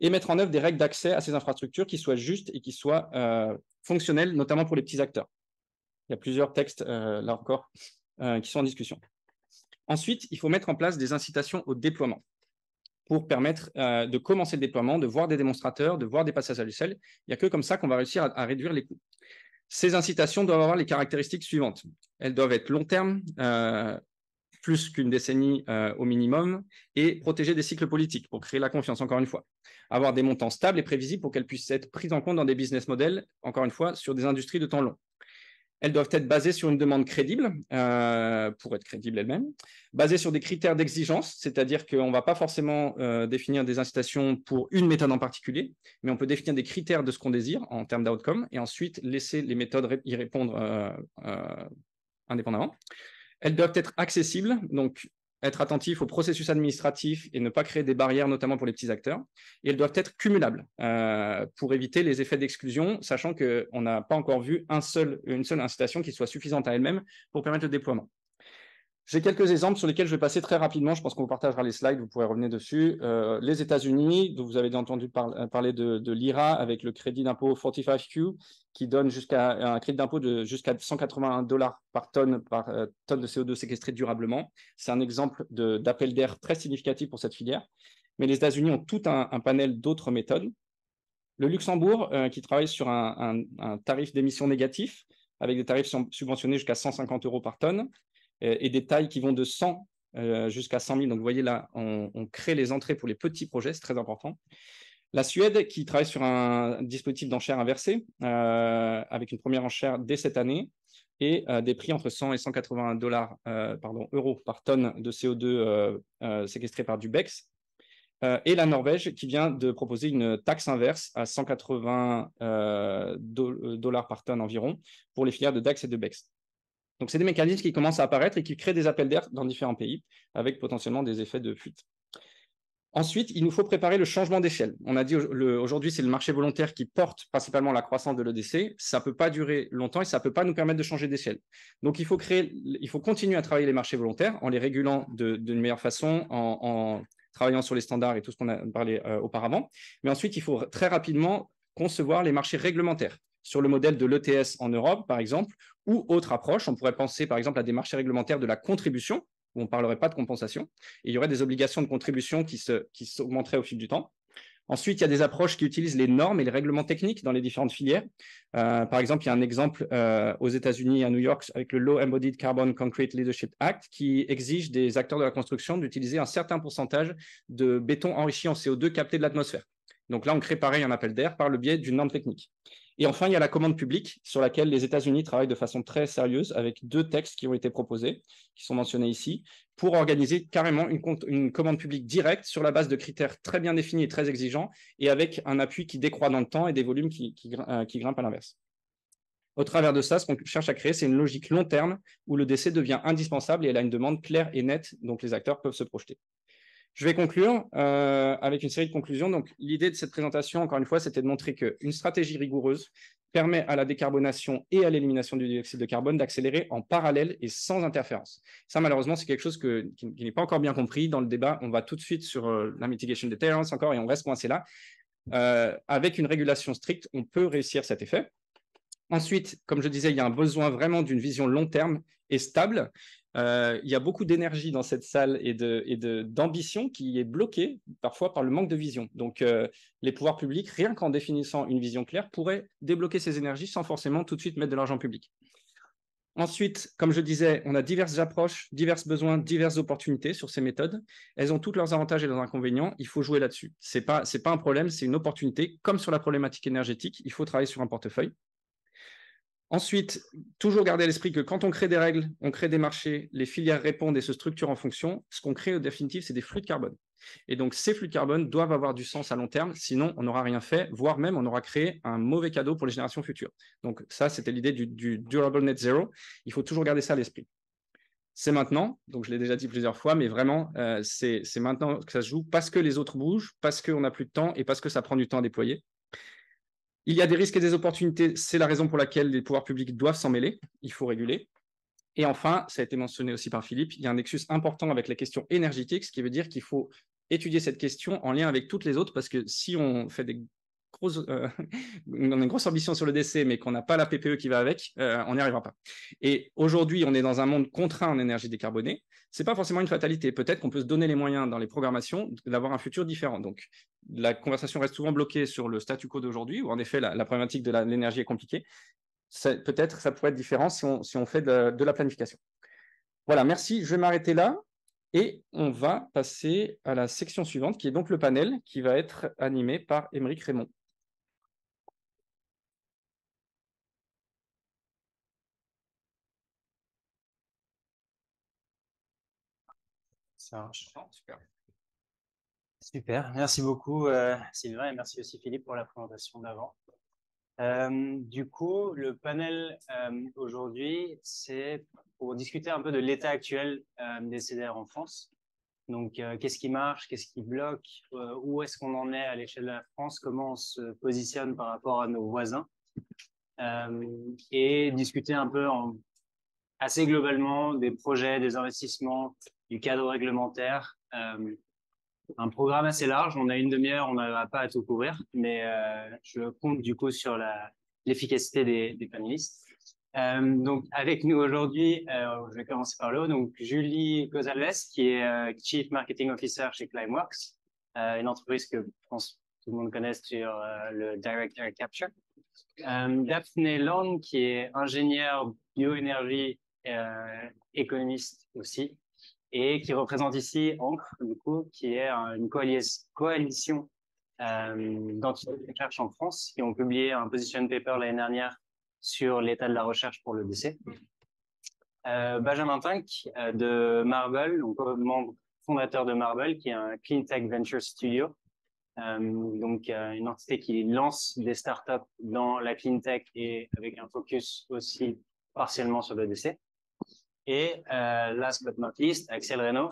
et mettre en œuvre des règles d'accès à ces infrastructures qui soient justes et qui soient fonctionnelles, notamment pour les petits acteurs. Il y a plusieurs textes, là encore, qui sont en discussion. Ensuite, il faut mettre en place des incitations au déploiement pour permettre de commencer le déploiement, de voir des démonstrateurs, de voir des passages à l'échelle. Il n'y a que comme ça qu'on va réussir à réduire les coûts. Ces incitations doivent avoir les caractéristiques suivantes. Elles doivent être long terme, plus qu'une décennie au minimum, et protéger des cycles politiques pour créer la confiance, encore une fois. Avoir des montants stables et prévisibles pour qu'elles puissent être prises en compte dans des business models, encore une fois, sur des industries de temps long. Elles doivent être basées sur une demande crédible, pour être crédibles elles-mêmes, basées sur des critères d'exigence, c'est-à-dire qu'on ne va pas forcément définir des incitations pour une méthode en particulier, mais on peut définir des critères de ce qu'on désire en termes d'outcome, et ensuite laisser les méthodes y répondre indépendamment. Elles doivent être accessibles, donc être attentif au processus administratif et ne pas créer des barrières, notamment pour les petits acteurs. Et elles doivent être cumulables pour éviter les effets d'exclusion, sachant qu'on n'a pas encore vu une seule incitation qui soit suffisante à elle-même pour permettre le déploiement. J'ai quelques exemples sur lesquels je vais passer très rapidement. Je pense qu'on vous partagera les slides, vous pourrez revenir dessus. Les États-Unis, dont vous avez entendu parler de l'IRA avec le crédit d'impôt 45Q, qui donne un crédit d'impôt de jusqu'à $181 par tonne de CO2 séquestré durablement. C'est un exemple d'appel d'air très significatif pour cette filière. Mais les États-Unis ont tout un panel d'autres méthodes. Le Luxembourg, qui travaille sur un tarif d'émission négatif, avec des tarifs subventionnés jusqu'à 150 € par tonne, et des tailles qui vont de 100 jusqu'à 100 000. Donc, vous voyez là, on crée les entrées pour les petits projets, c'est très important. La Suède, qui travaille sur un dispositif d'enchère inversée, avec une première enchère dès cette année, et des prix entre 100 et 180 euros par tonne de CO2 séquestré par du BECS. Et la Norvège, qui vient de proposer une taxe inverse à 180 $ par tonne environ pour les filières de DAX et de BECS. Donc, c'est des mécanismes qui commencent à apparaître et qui créent des appels d'air dans différents pays, avec potentiellement des effets de fuite. Ensuite, il nous faut préparer le changement d'échelle. On a dit aujourd'hui, c'est le marché volontaire qui porte principalement la croissance de l'EDC. Ça ne peut pas durer longtemps et ça ne peut pas nous permettre de changer d'échelle. Donc, il faut continuer à travailler les marchés volontaires en les régulant d'une meilleure façon, en travaillant sur les standards et tout ce qu'on a parlé auparavant. Mais ensuite, il faut très rapidement concevoir les marchés réglementaires sur le modèle de l'ETS en Europe, par exemple, ou autre approche. On pourrait penser, par exemple, à des marchés réglementaires de la contribution, où on ne parlerait pas de compensation, et il y aurait des obligations de contribution qui s'augmenteraient au fil du temps. Ensuite, il y a des approches qui utilisent les normes et les règlements techniques dans les différentes filières. Par exemple, il y a un exemple aux États-Unis, à New York, avec le Low Embodied Carbon Concrete Leadership Act, qui exige des acteurs de la construction d'utiliser un certain pourcentage de béton enrichi en CO2 capté de l'atmosphère. Donc là, on crée pareil un appel d'air par le biais d'une norme technique. Et enfin, il y a la commande publique sur laquelle les États-Unis travaillent de façon très sérieuse avec 2 textes qui ont été proposés, qui sont mentionnés ici, pour organiser carrément une commande publique directe sur la base de critères très bien définis et très exigeants et avec un appui qui décroît dans le temps et des volumes qui grimpent à l'inverse. Au travers de ça, ce qu'on cherche à créer, c'est une logique long terme où le décès devient indispensable et elle a une demande claire et nette, donc les acteurs peuvent se projeter. Je vais conclure avec une série de conclusions. Donc, l'idée de cette présentation, encore une fois, c'était de montrer qu'une stratégie rigoureuse permet à la décarbonation et à l'élimination du dioxyde de carbone d'accélérer en parallèle et sans interférence. Ça, malheureusement, c'est quelque chose qui n'est pas encore bien compris. Dans le débat, on va tout de suite sur la mitigation deterrence encore et on reste coincé là. Avec une régulation stricte, on peut réussir cet effet. Ensuite, comme je disais, il y a un besoin vraiment d'une vision long terme et stable. Il y a beaucoup d'énergie dans cette salle et d'ambition qui est bloquée parfois par le manque de vision. Donc, les pouvoirs publics, rien qu'en définissant une vision claire, pourraient débloquer ces énergies sans forcément tout de suite mettre de l'argent public. Ensuite, comme je disais, on a diverses approches, divers besoins, diverses opportunités sur ces méthodes. Elles ont tous leurs avantages et leurs inconvénients. Il faut jouer là-dessus. Ce n'est pas un problème, c'est une opportunité. Comme sur la problématique énergétique, il faut travailler sur un portefeuille. Ensuite, toujours garder à l'esprit que quand on crée des règles, on crée des marchés, les filières répondent et se structurent en fonction. Ce qu'on crée au définitif, c'est des flux de carbone. Et donc, ces flux de carbone doivent avoir du sens à long terme, sinon on n'aura rien fait, voire même on aura créé un mauvais cadeau pour les générations futures. Donc ça, c'était l'idée du Durable Net Zero. Il faut toujours garder ça à l'esprit. C'est maintenant, donc je l'ai déjà dit plusieurs fois, mais vraiment, c'est maintenant que ça se joue parce que les autres bougent, parce qu'on n'a plus de temps et parce que ça prend du temps à déployer. Il y a des risques et des opportunités, c'est la raison pour laquelle les pouvoirs publics doivent s'en mêler, il faut réguler. Et enfin, ça a été mentionné aussi par Philippe, il y a un nexus important avec la question énergétique, ce qui veut dire qu'il faut étudier cette question en lien avec toutes les autres, parce que si on fait on a une grosse ambition sur le décès, mais qu'on n'a pas la PPE qui va avec, on n'y arrivera pas. Et aujourd'hui, on est dans un monde contraint en énergie décarbonée. Ce n'est pas forcément une fatalité. Peut-être qu'on peut se donner les moyens dans les programmations d'avoir un futur différent. Donc, la conversation reste souvent bloquée sur le statu quo d'aujourd'hui, où en effet, la problématique de l'énergie est compliquée. Peut-être ça pourrait être différent si on fait de la planification. Voilà, merci. Je vais m'arrêter là. Et on va passer à la section suivante, qui est donc le panel, qui va être animé par Émeric Raymond. Ça marche. Super. Super, merci beaucoup Sylvain et merci aussi Philippe pour la présentation d'avant. Du coup, le panel aujourd'hui, c'est pour discuter un peu de l'état actuel des CDR en France. Donc, qu'est-ce qui marche, qu'est-ce qui bloque, où est-ce qu'on en est à l'échelle de la France, comment on se positionne par rapport à nos voisins, et discuter un peu assez globalement des projets, des investissements, du cadre réglementaire. Un programme assez large, on a une demi-heure, on n'arrivera pas à tout couvrir, mais je compte du coup sur l'efficacité des panélistes. Donc, avec nous aujourd'hui, je vais commencer par le haut, donc Julie Gonzalez, qui est Chief Marketing Officer chez Climeworks, une entreprise que je pense tout le monde connaît sur le Direct Air Capture. Daphné Long, qui est ingénieure bioénergie, économiste aussi, et qui représente ici Ancre, du coup, qui est une coalition d'entités de recherche en France qui ont publié un position paper l'année dernière sur l'état de la recherche pour le décès. Benjamin Tank de Marble, donc membre fondateur de Marble, qui est un Clean Tech Venture Studio, donc une entité qui lance des startups dans la clean tech et avec un focus aussi partiellement sur le décès. Et last but not least, Axel Reynaud,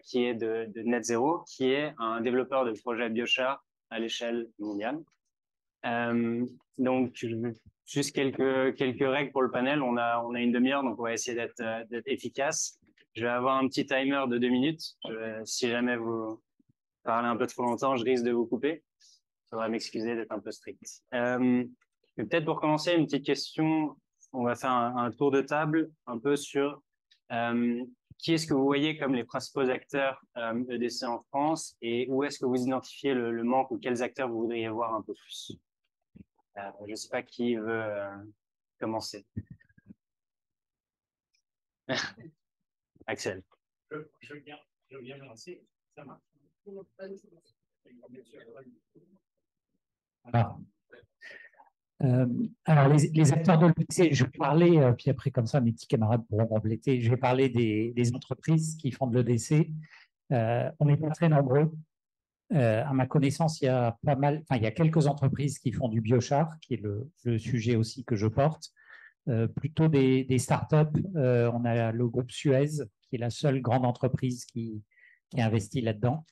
qui est de Net Zero, qui est un développeur de projets biochar à l'échelle mondiale. Donc, juste quelques règles pour le panel. On a une demi-heure, donc on va essayer d'être efficace. Je vais avoir un petit timer de 2 minutes. Si jamais vous parlez un peu trop longtemps, je risque de vous couper. Il faudra m'excuser d'être un peu strict. Peut-être pour commencer, une petite question. On va faire un tour de table un peu sur qui est-ce que vous voyez comme les principaux acteurs EDC en France et où est-ce que vous identifiez le manque ou quels acteurs vous voudriez voir un peu plus. Je ne sais pas qui veut commencer. Axel. Je veux bien me lancer. Ça marche. Ah. Alors, les acteurs de l'EDC, je vais parler, puis après, comme ça, mes petits camarades pourront compléter. Je vais parler des entreprises qui font de l'EDC. On n'est pas très nombreux. À ma connaissance, il y a il y a quelques entreprises qui font du biochar, qui est le sujet aussi que je porte. Plutôt des startups. On a le groupe Suez, qui est la seule grande entreprise qui investit là-dedans.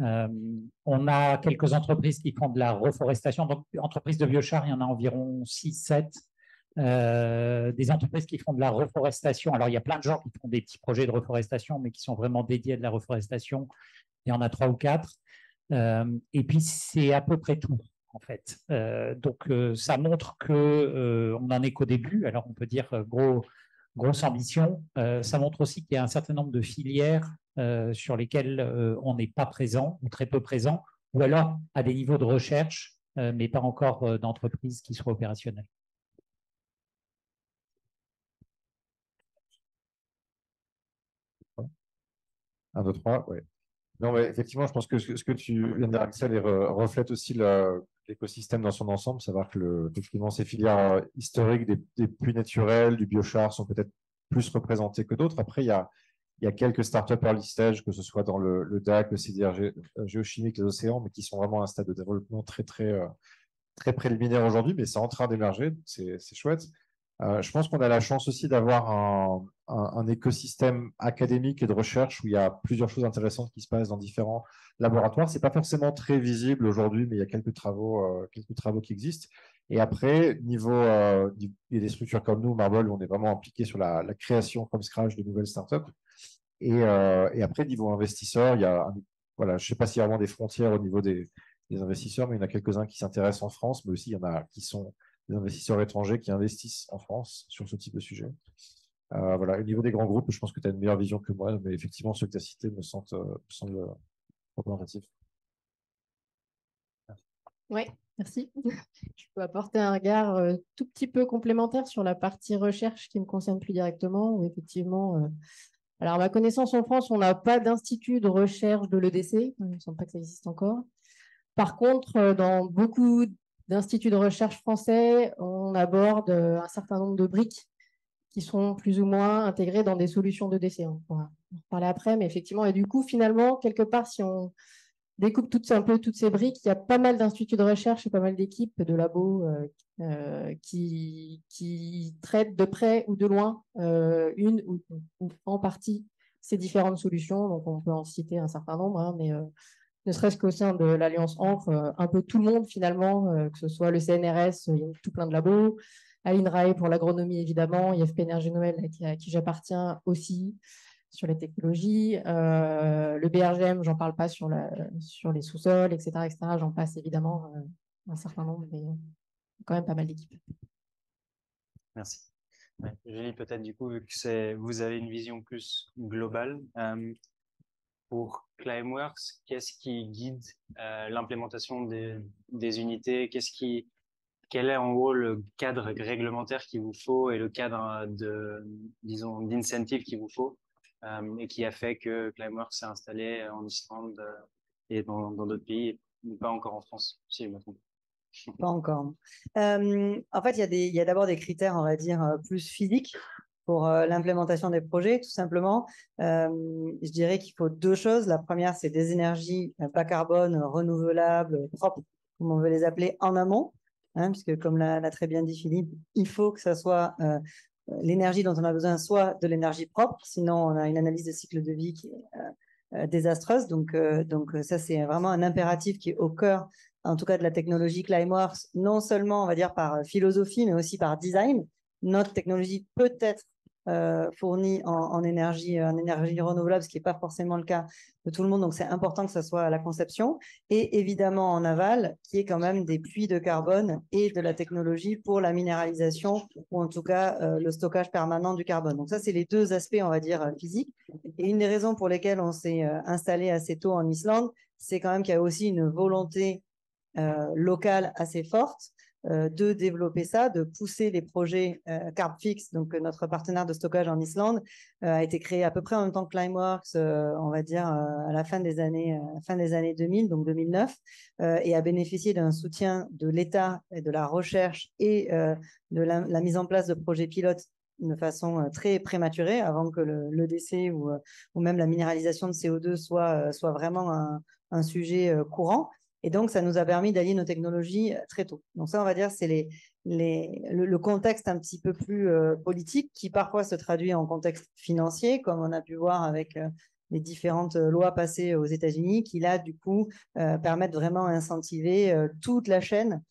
On a quelques entreprises qui font de la reforestation. Donc, entreprises de biochar, il y en a environ 6-7. Des entreprises qui font de la reforestation. Alors, il y a plein de gens qui font des petits projets de reforestation, mais qui sont vraiment dédiés à de la reforestation. Il y en a 3 ou 4. Et puis, c'est à peu près tout, en fait. Donc, ça montre qu'on n'en est qu'au début. Alors, on peut dire grosse ambition. Ça montre aussi qu'il y a un certain nombre de filières sur lesquelles on n'est pas présent ou très peu présent, ou alors à des niveaux de recherche, mais pas encore d'entreprises qui soient opérationnelles. 1, 2, 3, oui. Non, mais effectivement, je pense que ce que tu viens de dire, Axel, reflète aussi l'écosystème dans son ensemble. Savoir que effectivement, ces filières historiques des puits naturels, du biochar sont peut-être plus représentées que d'autres. Après, il y a quelques startups early stage, que ce soit dans le DAC, le CDR géochimique, les océans, mais qui sont vraiment à un stade de développement très préliminaire aujourd'hui, mais c'est en train d'émerger, c'est chouette. Je pense qu'on a la chance aussi d'avoir un écosystème académique et de recherche où il y a plusieurs choses intéressantes qui se passent dans différents laboratoires. Ce n'est pas forcément très visible aujourd'hui, mais il y a quelques travaux qui existent. Et après, il y a des structures comme nous, Marble, où on est vraiment impliqué sur la création from scratch de nouvelles startups. Et après, niveau investisseurs, je ne sais pas s'il y a vraiment des frontières au niveau des investisseurs, mais il y en a quelques-uns qui s'intéressent en France, mais aussi il y en a qui sont des investisseurs étrangers qui investissent en France sur ce type de sujet. Au niveau des grands groupes, je pense que tu as une meilleure vision que moi, mais effectivement, ceux que tu as cités me semblent représentatifs. Oui, merci. Je peux apporter un regard tout petit peu complémentaire sur la partie recherche qui me concerne plus directement, où effectivement, alors à ma connaissance en France, on n'a pas d'institut de recherche de l'EDC, il ne me semble pas que ça existe encore. Par contre, dans beaucoup d'instituts de recherche français, on aborde un certain nombre de briques qui sont plus ou moins intégrées dans des solutions d'EDC. On pourra en parler après, mais effectivement, et du coup, finalement, quelque part, si on découpe un peu toutes ces briques. Il y a pas mal d'instituts de recherche et pas mal d'équipes de labos qui traitent de près ou de loin une ou en partie ces différentes solutions. Donc, on peut en citer un certain nombre, hein, mais ne serait-ce qu'au sein de l'Alliance ANFRE, un peu tout le monde finalement, que ce soit le CNRS, il y a tout plein de labos, à l'INRAE pour l'agronomie évidemment, IFP Énergie Noël à qui j'appartiens aussi, sur les technologies, le BRGM, j'en parle pas sur les sous-sols, etc., j'en passe évidemment un certain nombre, mais quand même pas mal d'équipes. Merci. Ouais. Julie, peut-être du coup, vu que vous avez une vision plus globale, pour Climeworks, qu'est-ce qui guide l'implémentation des unités? Quel est en gros le cadre réglementaire qu'il vous faut et le cadre disons, d'incentive qu'il vous faut et qui a fait que Climeworks s'est installé en Islande et dans d'autres pays, mais pas encore en France, si je me trompe. Pas encore. En fait, il y a d'abord des critères, on va dire, plus physiques pour l'implémentation des projets, tout simplement. Je dirais qu'il faut deux choses. La première, c'est des énergies bas carbone, renouvelables, propres, comme on veut les appeler, en amont, hein, puisque comme l'a très bien dit Philippe, il faut que ça soit l'énergie dont on a besoin, soit de l'énergie propre, sinon on a une analyse de cycle de vie qui est désastreuse. Donc ça, c'est vraiment un impératif qui est au cœur, en tout cas de la technologie Climeworks, non seulement, on va dire, par philosophie, mais aussi par design. Notre technologie peut être fournie en énergie renouvelable, ce qui n'est pas forcément le cas de tout le monde. Donc, c'est important que ça soit à la conception. Et évidemment, en aval, qui est quand même des puits de carbone et de la technologie pour la minéralisation, ou en tout cas le stockage permanent du carbone. Donc, ça, c'est les deux aspects, on va dire, physiques. Et une des raisons pour lesquelles on s'est installé assez tôt en Islande, c'est quand même qu'il y a aussi une volonté locale assez forte de développer ça, de pousser les projets Carbfix, donc notre partenaire de stockage en Islande, a été créé à peu près en même temps que Climeworks, on va dire à la fin des années 2000, donc 2009, et a bénéficié d'un soutien de l'État et de la recherche et de la mise en place de projets pilotes de façon très prématurée, avant que le décès ou même la minéralisation de CO2 soit vraiment un sujet courant. Et donc, ça nous a permis d'allier nos technologies très tôt. Donc ça, on va dire, c'est le contexte un petit peu plus politique qui parfois se traduit en contexte financier, comme on a pu voir avec les différentes lois passées aux États-Unis, qui là, du coup, permettent vraiment d'incentiver toute la chaîne,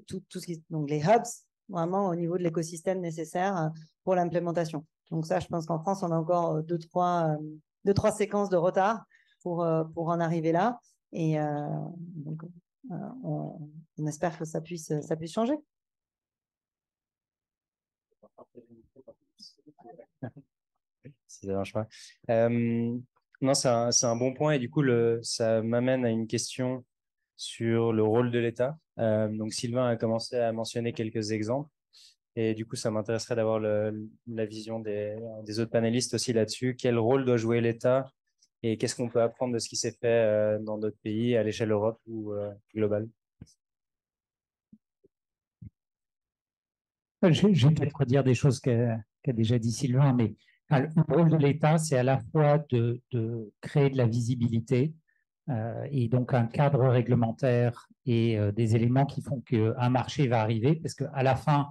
tout ce qui, donc les hubs, vraiment au niveau de l'écosystème nécessaire pour l'implémentation. Donc ça, je pense qu'en France, on a encore deux, trois séquences de retard pour en arriver là. Et donc, on espère que ça puisse changer. Ça dérange pas. Non, c'est un bon point et du coup, ça m'amène à une question sur le rôle de l'État. Donc, Sylvain a commencé à mentionner quelques exemples et du coup, ça m'intéresserait d'avoir la vision des autres panélistes aussi là-dessus. Quel rôle doit jouer l'État? Et qu'est-ce qu'on peut apprendre de ce qui s'est fait dans d'autres pays à l'échelle Europe ou globale? Je vais peut-être redire des choses qu'a déjà dit Sylvain, mais le rôle de l'État, c'est à la fois de créer de la visibilité et donc un cadre réglementaire et des éléments qui font qu'un marché va arriver, parce qu'à la fin,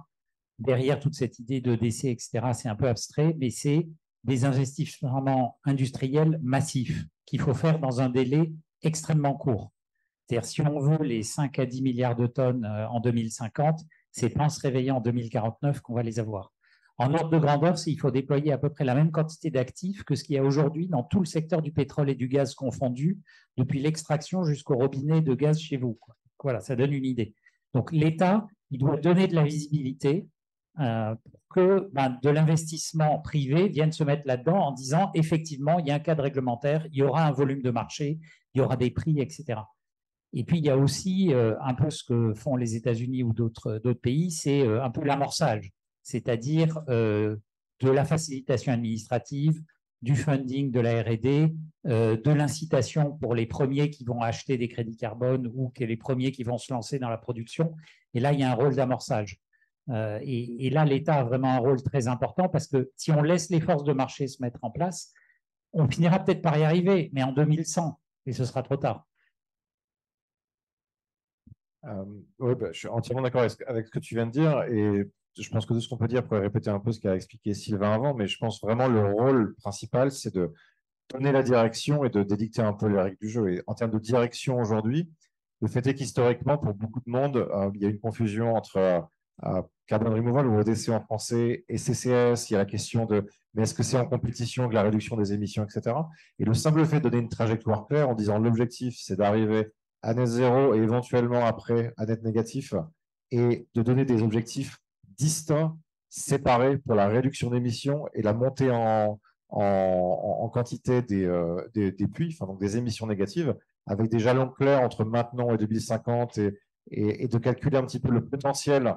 derrière toute cette idée de décès, etc., c'est un peu abstrait, mais c'est des investissements industriels massifs qu'il faut faire dans un délai extrêmement court. C'est-à-dire, si on veut les 5 à 10 milliards de tonnes en 2050, c'est pas en se réveillant en 2049 qu'on va les avoir. En ordre de grandeur, il faut déployer à peu près la même quantité d'actifs que ce qu'il y a aujourd'hui dans tout le secteur du pétrole et du gaz confondu, depuis l'extraction jusqu'au robinet de gaz chez vous. Voilà, ça donne une idée. Donc, l'État, il doit donner de la visibilité pour que de l'investissement privé vienne se mettre là-dedans en disant effectivement, il y a un cadre réglementaire, il y aura un volume de marché, il y aura des prix, etc. Et puis, il y a aussi un peu ce que font les États-Unis ou d'autres pays, c'est un peu l'amorçage, c'est-à-dire de la facilitation administrative, du funding de la R&D, de l'incitation pour les premiers qui vont acheter des crédits carbone ou les premiers qui vont se lancer dans la production. Et là, il y a un rôle d'amorçage. Et là, l'État a vraiment un rôle très important parce que si on laisse les forces de marché se mettre en place, on finira peut-être par y arriver, mais en 2100, et ce sera trop tard. Oui, je suis entièrement d'accord avec ce que tu viens de dire et je pense que tout ce qu'on peut dire pourrait répéter un peu ce qu'a expliqué Sylvain avant, mais je pense vraiment le rôle principal, c'est de donner la direction et de dicter un peu les règles du jeu. Et en termes de direction aujourd'hui, le fait est qu'historiquement, pour beaucoup de monde, il y a une confusion entre carbon removal ou ODC en français et CCS. Il y a la question de mais est-ce que c'est en compétition avec la réduction des émissions, etc. Et le simple fait de donner une trajectoire claire en disant l'objectif, c'est d'arriver à net zéro et éventuellement après à net négatif et de donner des objectifs distincts, séparés pour la réduction d'émissions et la montée en quantité des puits, enfin, donc des émissions négatives, avec des jalons clairs entre maintenant et 2050 et de calculer un petit peu le potentiel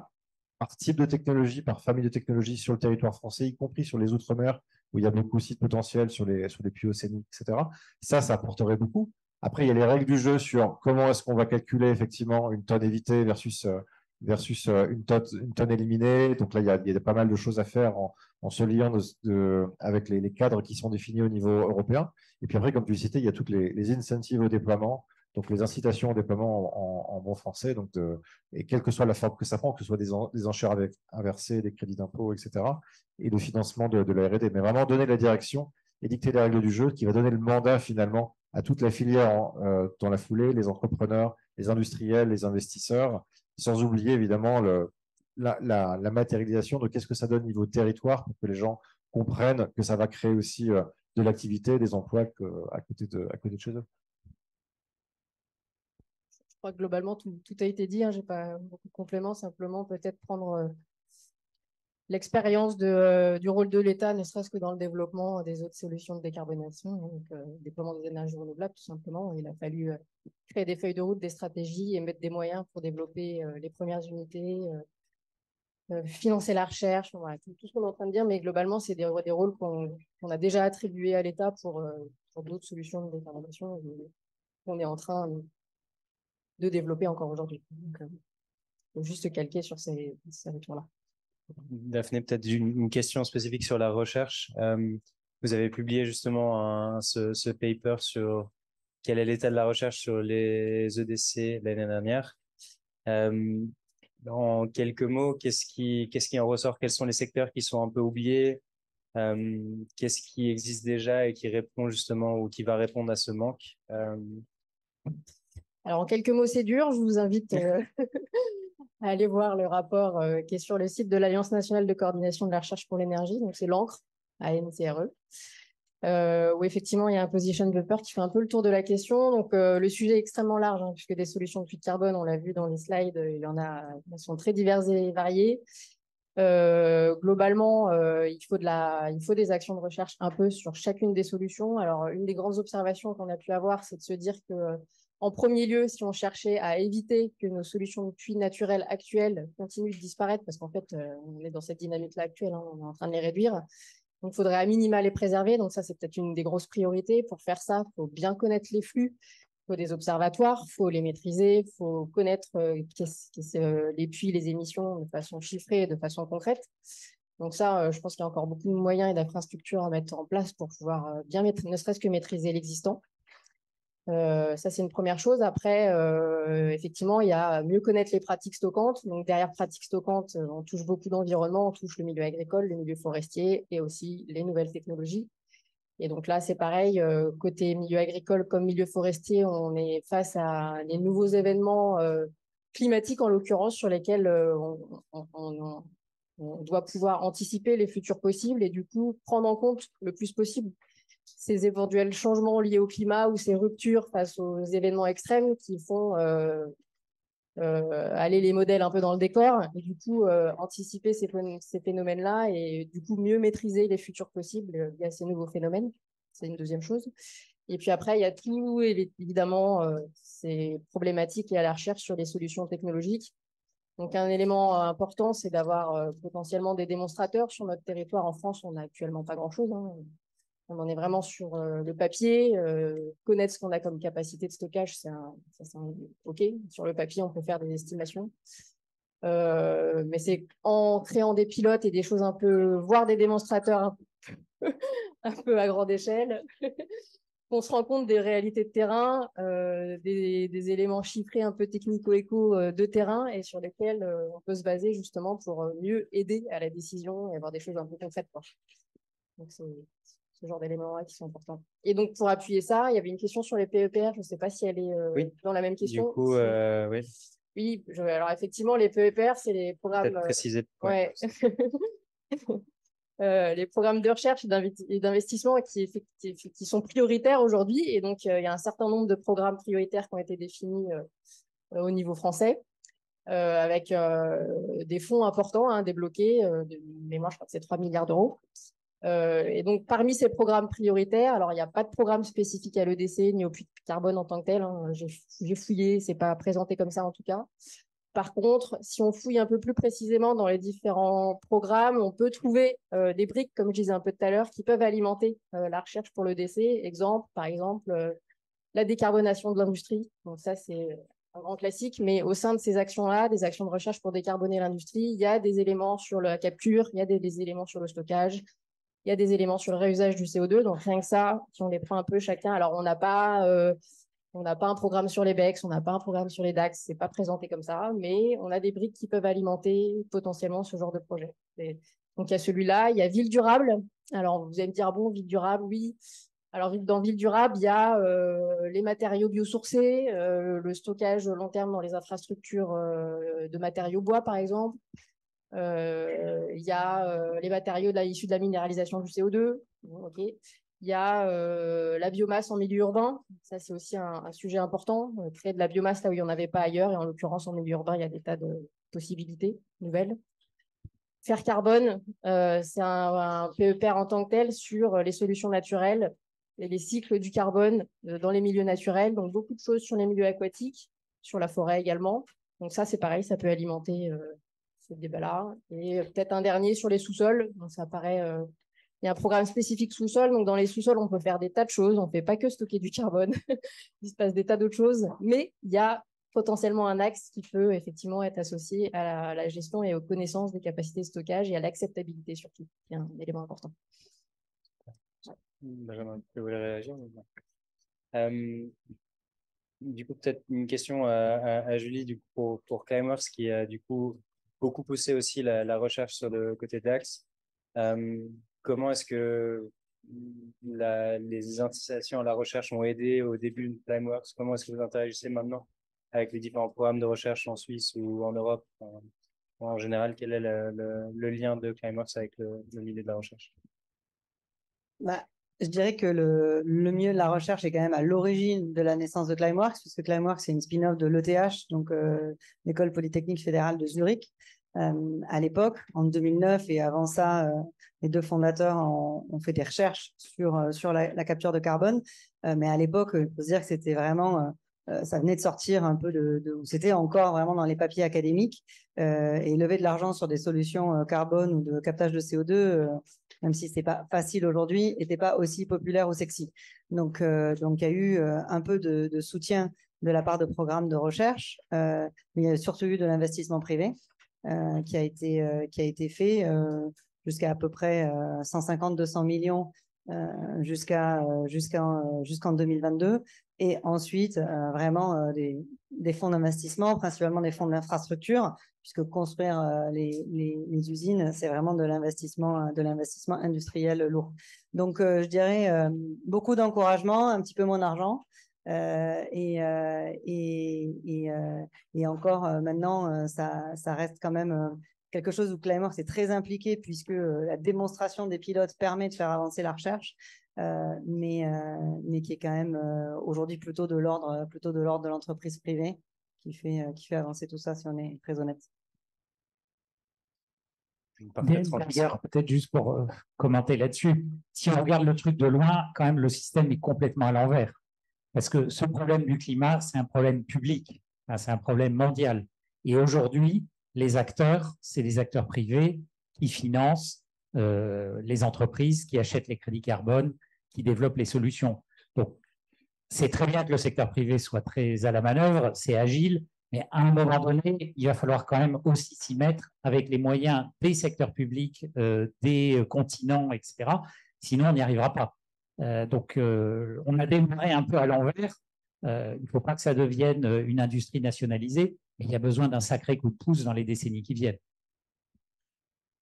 par type de technologie, par famille de technologie sur le territoire français, y compris sur les Outre-mer, où il y a beaucoup aussi de potentiel sur les puits océaniques, etc. Ça apporterait beaucoup. Après, il y a les règles du jeu sur comment est-ce qu'on va calculer effectivement une tonne évitée versus une tonne éliminée. Donc là, il y a pas mal de choses à faire en se liant avec les cadres qui sont définis au niveau européen. Et puis après, comme tu le citais, il y a toutes les incentives au déploiement, donc les incitations au déploiement en bon français, donc et quelle que soit la forme que ça prend, que ce soit des enchères inversées, des crédits d'impôt, etc., et le financement de la R&D. Mais vraiment donner la direction et dicter les règles du jeu qui va donner le mandat finalement à toute la filière dans la foulée, les entrepreneurs, les industriels, les investisseurs, sans oublier évidemment la matérialisation de qu'est-ce que ça donne niveau territoire pour que les gens comprennent que ça va créer aussi de l'activité, des emplois à côté de chez eux. Je crois que globalement, tout a été dit. Je n'ai pas beaucoup de compléments. Simplement, peut-être prendre l'expérience du rôle de l'État, ne serait-ce que dans le développement des autres solutions de décarbonation, donc déploiement des énergies renouvelables, tout simplement. Il a fallu créer des feuilles de route, des stratégies et mettre des moyens pour développer les premières unités, financer la recherche, voilà, tout ce qu'on est en train de dire, mais globalement, c'est des rôles qu'on a déjà attribués à l'État pour d'autres solutions de décarbonation qu'on est en train de développer encore aujourd'hui. Donc, faut juste calquer sur ces retours-là. Daphné, peut-être une question spécifique sur la recherche. Vous avez publié justement ce paper sur quel est l'état de la recherche sur les EDC l'année dernière. En quelques mots, qu'est-ce qui en ressort? Quels sont les secteurs qui sont un peu oubliés? Qu'est-ce qui existe déjà et qui répond justement ou qui va répondre à ce manque? Alors, en quelques mots, c'est dur. Je vous invite à aller voir le rapport qui est sur le site de l'Alliance nationale de coordination de la recherche pour l'énergie. Donc, c'est l'ANCRE, ANCRE, où effectivement, il y a un position paper qui fait un peu le tour de la question. Donc, le sujet est extrêmement large, puisque des solutions de puits de carbone, on l'a vu dans les slides, il y en a, elles sont très diverses et variées. Globalement, il faut des actions de recherche un peu sur chacune des solutions. Alors, une des grandes observations qu'on a pu avoir, c'est de se dire que, en premier lieu, si on cherchait à éviter que nos solutions de puits naturels actuelles continuent de disparaître, parce qu'en fait, on est dans cette dynamique-là actuelle, on est en train de les réduire. Donc, il faudrait à minima les préserver. Donc, ça, c'est peut-être une des grosses priorités. Pour faire ça, il faut bien connaître les flux. Il faut des observatoires, il faut les maîtriser, il faut connaître les puits, les émissions de façon chiffrée et de façon concrète. Donc ça, je pense qu'il y a encore beaucoup de moyens et d'infrastructures à mettre en place pour pouvoir bien ne serait-ce que maîtriser l'existant. Ça, c'est une première chose. Après, effectivement, il y a mieux connaître les pratiques stockantes. Donc derrière pratiques stockantes, on touche beaucoup d'environnement, on touche le milieu agricole, le milieu forestier et aussi les nouvelles technologies. Et donc là, c'est pareil, côté milieu agricole comme milieu forestier, on est face à des nouveaux événements climatiques, en l'occurrence, sur lesquels on doit pouvoir anticiper les futurs possibles et du coup prendre en compte le plus possible ces éventuels changements liés au climat ou ces ruptures face aux événements extrêmes qui font aller les modèles un peu dans le décor et du coup anticiper ces phénomènes-là et du coup mieux maîtriser les futurs possibles via ces nouveaux phénomènes. C'est une deuxième chose. Et puis après, il y a tout, évidemment, ces problématiques liées à la recherche sur les solutions technologiques. Donc un élément important, c'est d'avoir potentiellement des démonstrateurs sur notre territoire. En France, on n'a actuellement pas grand-chose. On en est vraiment sur le papier. Connaître ce qu'on a comme capacité de stockage, c'est OK. Sur le papier, on peut faire des estimations. Mais c'est en créant des pilotes et des choses un peu, voire des démonstrateurs un peu à grande échelle, qu'on se rend compte des réalités de terrain, des éléments chiffrés un peu technico-éco de terrain et sur lesquels on peut se baser justement pour mieux aider à la décision et avoir des choses un peu concrètes, quoi. Donc, c'est ce genre d'éléments-là qui sont importants. Et donc, pour appuyer ça, il y avait une question sur les PEPR. Je ne sais pas si elle est dans la même question. Du coup, oui. Oui, alors effectivement, les PEPR, c'est les programmes. Peut-être préciser. Ouais. Les programmes de recherche et d'investissement qui sont prioritaires aujourd'hui. Et donc, il y a un certain nombre de programmes prioritaires qui ont été définis au niveau français, avec des fonds importants débloqués. De mémoire, je crois que c'est 3 milliards d'euros. Et donc, parmi ces programmes prioritaires, alors il n'y a pas de programme spécifique à l'EDC ni au puits de carbone en tant que tel. J'ai fouillé, ce n'est pas présenté comme ça en tout cas. Par contre, si on fouille un peu plus précisément dans les différents programmes, on peut trouver des briques, comme je disais un peu tout à l'heure, qui peuvent alimenter la recherche pour l'EDC. Exemple, par exemple, la décarbonation de l'industrie. Donc ça, c'est un grand classique, mais au sein de ces actions-là, des actions de recherche pour décarboner l'industrie, il y a des éléments sur la capture, il y a des éléments sur le stockage, il y a des éléments sur le réusage du CO2. Donc rien que ça, si on les prend un peu chacun, alors on n'a pas un programme sur les BECS, on n'a pas un programme sur les DAX, c'est pas présenté comme ça, mais on a des briques qui peuvent alimenter potentiellement ce genre de projet. Donc il y a celui-là, il y a ville durable. Alors vous allez me dire, bon, ville durable, oui. Alors dans ville durable, il y a les matériaux biosourcés, le stockage long terme dans les infrastructures de matériaux bois, par exemple. Il y a les matériaux issus de la minéralisation du CO2. Ok. Il y a la biomasse en milieu urbain. Ça, c'est aussi un sujet important. Créer de la biomasse là où il n'y en avait pas ailleurs. Et en l'occurrence, en milieu urbain, il y a des tas de possibilités nouvelles. Fer carbone, c'est un PEPR en tant que tel sur les solutions naturelles et les cycles du carbone dans les milieux naturels. Donc, beaucoup de choses sur les milieux aquatiques, sur la forêt également. Donc, ça, c'est pareil, ça peut alimenter ce débat-là. Et peut-être un dernier sur les sous-sols. Donc, ça paraît... il y a un programme spécifique sous-sol. Donc, dans les sous-sols, on peut faire des tas de choses. On ne fait pas que stocker du carbone. Il se passe des tas d'autres choses. Mais il y a potentiellement un axe qui peut effectivement être associé à la gestion et aux connaissances des capacités de stockage et à l'acceptabilité surtout. C'est un élément important. Benjamin, vous voulez réagir? Du coup, peut-être une question à Julie du coup, pour Climeworks qui a du coup beaucoup poussé aussi la recherche sur le côté DAX. Comment est-ce que les incitations à la recherche ont aidé au début de Climeworks? Comment est-ce que vous interagissez maintenant avec les différents programmes de recherche en Suisse ou en Europe? En général, quel est le lien de Climeworks avec le milieu de la recherche? Je dirais que le milieu de la recherche est quand même à l'origine de la naissance de Climeworks, puisque Climeworks, c'est une spin-off de l'ETH, donc l'École Polytechnique Fédérale de Zurich. À l'époque, en 2009, et avant ça, les deux fondateurs ont fait des recherches sur la capture de carbone. Mais à l'époque, il faut se dire que c'était vraiment... ça venait de sortir un peu c'était encore vraiment dans les papiers académiques et lever de l'argent sur des solutions carbone ou de captage de CO2, même si c'est pas facile aujourd'hui, n'était pas aussi populaire ou sexy. Donc il y a eu un peu de soutien de la part de programmes de recherche, mais il y a surtout eu de l'investissement privé qui a été fait jusqu'à à peu près 150-200 millions jusqu'en 2022. Et ensuite, vraiment des fonds d'investissement, principalement des fonds d'infrastructure, puisque construire les usines, c'est vraiment de l'investissement industriel lourd. Donc, je dirais beaucoup d'encouragement, un petit peu moins d'argent. Et encore maintenant, ça reste quand même quelque chose où Climeworks est très impliqué, puisque la démonstration des pilotes permet de faire avancer la recherche. Mais qui est quand même aujourd'hui plutôt de l'ordre de l'entreprise privée qui fait avancer tout ça, si on est très honnête. D'ailleurs, peut-être juste pour commenter là-dessus, si on regarde le truc de loin, quand même, le système est complètement à l'envers. Parce que ce problème du climat, c'est un problème public, c'est un problème mondial. Et aujourd'hui, les acteurs, c'est les acteurs privés qui financent les entreprises, qui achètent les crédits carbone, qui développent les solutions. Donc, c'est très bien que le secteur privé soit très à la manœuvre, c'est agile, mais à un moment donné, il va falloir quand même aussi s'y mettre avec les moyens des secteurs publics, des continents, etc. Sinon, on n'y arrivera pas. Donc, on a démarré un peu à l'envers. Il ne faut pas que ça devienne une industrie nationalisée, mais il y a besoin d'un sacré coup de pouce dans les décennies qui viennent.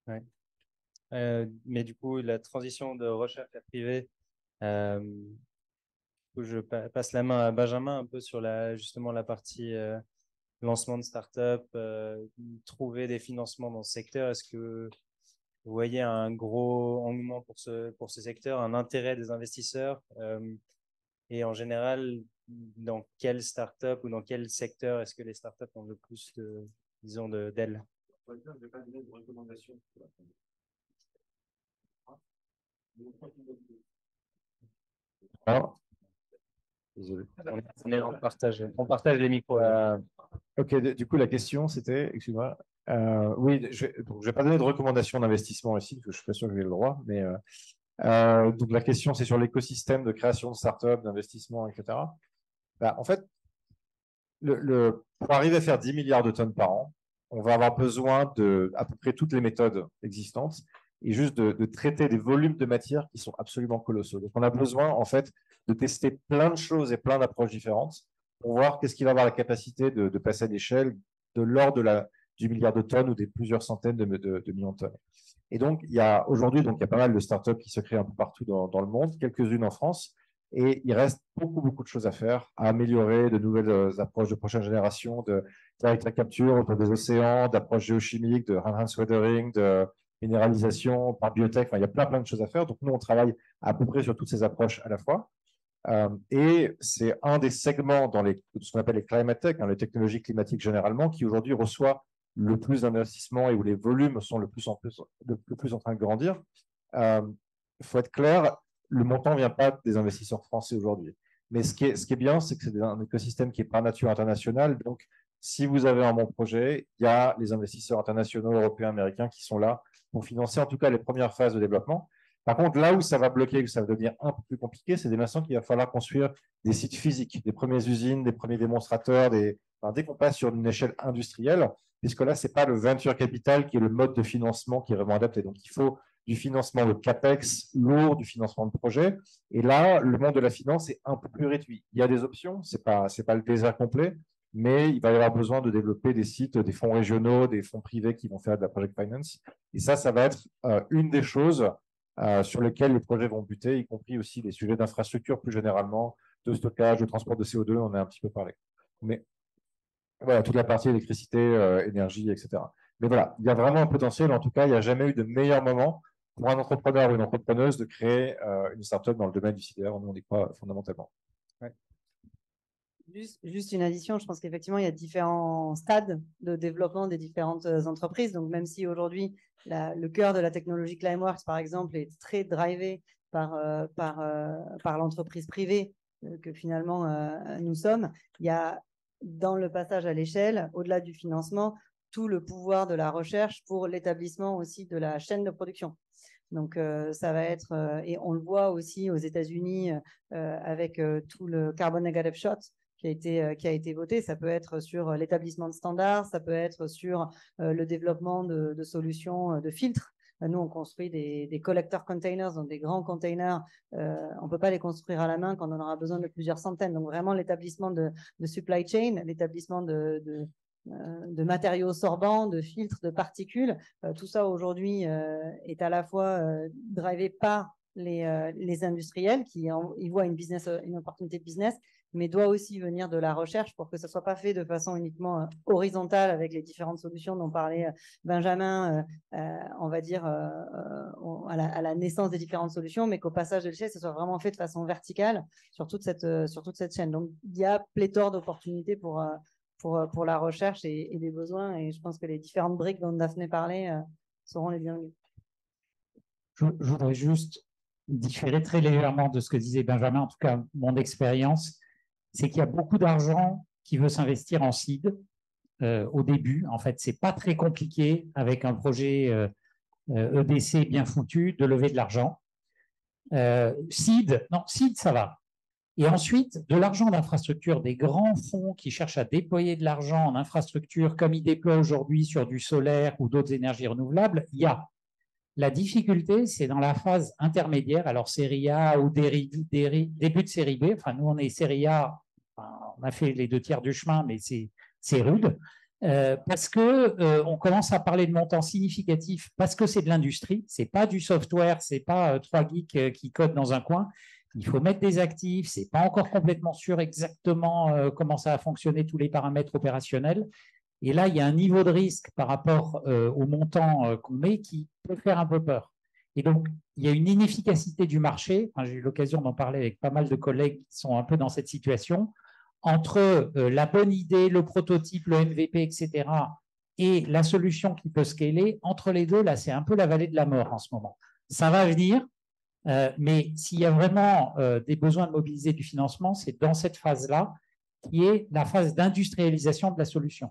Ouais. Mais du coup, la transition de recherche à privé, je passe la main à Benjamin un peu sur justement la partie lancement de start-up, trouver des financements dans ce secteur. Est-ce que vous voyez un gros engouement pour ce secteur, un intérêt des investisseurs et en général, dans quelle start-up ou dans quel secteur est-ce que les start-up ont le plus disons, d'ailes? Je ne vais pas donner de recommandations. Alors, désolé. On partage les micros. Ok, du coup, la question, c'était, excuse-moi, oui, je ne vais pas donner de recommandations d'investissement ici, parce que je suis pas sûr que j'ai le droit, mais donc la question, c'est sur l'écosystème de création de start-up, d'investissement, etc. Bah, en fait, pour arriver à faire 10 milliards de tonnes par an, on va avoir besoin de à peu près toutes les méthodes existantes et juste de traiter des volumes de matière qui sont absolument colossaux. Donc, on a besoin, en fait, de tester plein de choses et plein d'approches différentes pour voir qu'est-ce qui va avoir la capacité de passer à l'échelle de l'ordre du milliard de tonnes ou des plusieurs centaines de millions de tonnes. Et donc, aujourd'hui, il y a pas mal de startups qui se créent un peu partout dans le monde, quelques-unes en France, et il reste beaucoup de choses à faire, à améliorer, de nouvelles approches de prochaine génération, de direct air capture autour des océans, d'approches géochimiques, de enhanced weathering, de minéralisation par biotech. Enfin, il y a plein de choses à faire. Donc, nous, on travaille à peu près sur toutes ces approches à la fois. Et c'est un des segments dans ce qu'on appelle les climate tech, les technologies climatiques généralement, qui aujourd'hui reçoit le plus d'investissement et où les volumes sont le plus en train de grandir. Il faut être clair, le montant ne vient pas des investisseurs français aujourd'hui. Mais ce qui est bien, c'est que c'est un écosystème qui est par nature international. Donc, si vous avez un bon projet, il y a les investisseurs internationaux, européens, américains qui sont là pour financer en tout cas les premières phases de développement. Par contre, là où ça va bloquer, où ça va devenir un peu plus compliqué, c'est dès l'instant qu'il va falloir construire des sites physiques, des premières usines, des premiers démonstrateurs, dès qu'on passe sur une échelle industrielle, puisque là, ce n'est pas le venture capital qui est le mode de financement qui est vraiment adapté. Donc, il faut du financement de CAPEX lourd, du financement de projet. Et là, le monde de la finance est un peu plus réduit. Il y a des options, ce n'est pas le désert complet, mais il va y avoir besoin de développer des sites, des fonds régionaux, des fonds privés qui vont faire de la project finance. Et ça va être une des choses sur lesquelles les projets vont buter, y compris aussi les sujets d'infrastructure plus généralement, de stockage, de transport de CO2, on a un petit peu parlé. Mais voilà, toute la partie électricité, énergie, etc. Mais voilà, il y a vraiment un potentiel. En tout cas, il n'y a jamais eu de meilleur moment pour un entrepreneur ou une entrepreneuse de créer une startup dans le domaine du CDR. Nous, on y croit fondamentalement. Ouais. Juste une addition, je pense qu'effectivement, il y a différents stades de développement des différentes entreprises. Donc, même si aujourd'hui, le cœur de la technologie Climeworks, par exemple, est très drivé par l'entreprise privée que finalement nous sommes, il y a dans le passage à l'échelle, au-delà du financement, tout le pouvoir de la recherche pour l'établissement aussi de la chaîne de production. Donc, ça va être, et on le voit aussi aux États-Unis avec tout le Carbon Negative Shot qui a été voté. Ça peut être sur l'établissement de standards, ça peut être sur le développement de solutions de filtres. Nous, on construit des collector containers, donc des grands containers. On ne peut pas les construire à la main quand on aura besoin de plusieurs centaines. Donc, vraiment, l'établissement de supply chain, l'établissement de matériaux sorbants, de filtres, de particules, tout ça aujourd'hui est à la fois drivé par les industriels qui y voient une opportunité de business, mais doit aussi venir de la recherche pour que ça ne soit pas fait de façon uniquement horizontale avec les différentes solutions dont parlait Benjamin, on va dire, à la naissance des différentes solutions, mais qu'au passage de l'échelle, ça soit vraiment fait de façon verticale sur toute cette chaîne. Donc, il y a pléthore d'opportunités pour la recherche et des besoins, et je pense que les différentes briques dont Daphné parlait seront les bienvenues. Je voudrais juste différer très légèrement de ce que disait Benjamin, en tout cas mon expérience, c'est qu'il y a beaucoup d'argent qui veut s'investir en seed au début. En fait, ce n'est pas très compliqué avec un projet EDC bien foutu de lever de l'argent. Seed, ça va. Et ensuite, de l'argent d'infrastructure, des grands fonds qui cherchent à déployer de l'argent en infrastructure comme ils déploient aujourd'hui sur du solaire ou d'autres énergies renouvelables, il y a. La difficulté, c'est dans la phase intermédiaire, alors série A ou début de série B. Enfin, nous, on est série A, enfin, on a fait les 2 tiers du chemin, mais c'est rude. Parce que on commence à parler de montants significatifs, parce que c'est de l'industrie, c'est pas du software, c'est pas 3 geeks qui codent dans un coin. Il faut mettre des actifs, c'est pas encore complètement sûr exactement comment ça va fonctionner, tous les paramètres opérationnels. Et là, il y a un niveau de risque par rapport au montant qu'on met qui peut faire un peu peur. Et donc, il y a une inefficacité du marché. Enfin, j'ai eu l'occasion d'en parler avec pas mal de collègues qui sont un peu dans cette situation, entre la bonne idée, le prototype, le MVP, etc., et la solution qui peut scaler. Entre les deux, là, c'est un peu la vallée de la mort en ce moment. Ça va venir, mais s'il y a vraiment des besoins de mobiliser du financement, c'est dans cette phase-là qui est la phase d'industrialisation de la solution.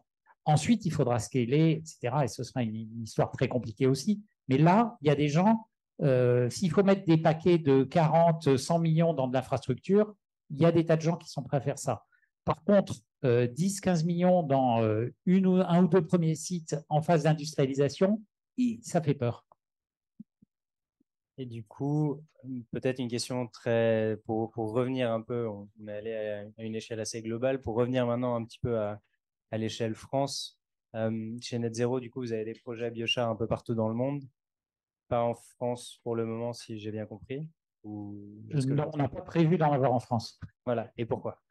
Ensuite, il faudra scaler, etc. Et ce sera une histoire très compliquée aussi. Mais là, il y a des gens, s'il faut mettre des paquets de 40, 100 millions dans de l'infrastructure, il y a des tas de gens qui sont prêts à faire ça. Par contre, 10, 15 millions dans un ou 2 premiers sites en phase d'industrialisation, ça fait peur. Et du coup, peut-être une question pour revenir un peu, on est allé à une échelle assez globale, pour revenir maintenant un petit peu à l'échelle France. Chez Net Zero, du coup, vous avez des projets biochar un peu partout dans le monde. Pas en France pour le moment, si j'ai bien compris. On n'a pas prévu d'en avoir en France. Voilà. Et pourquoi?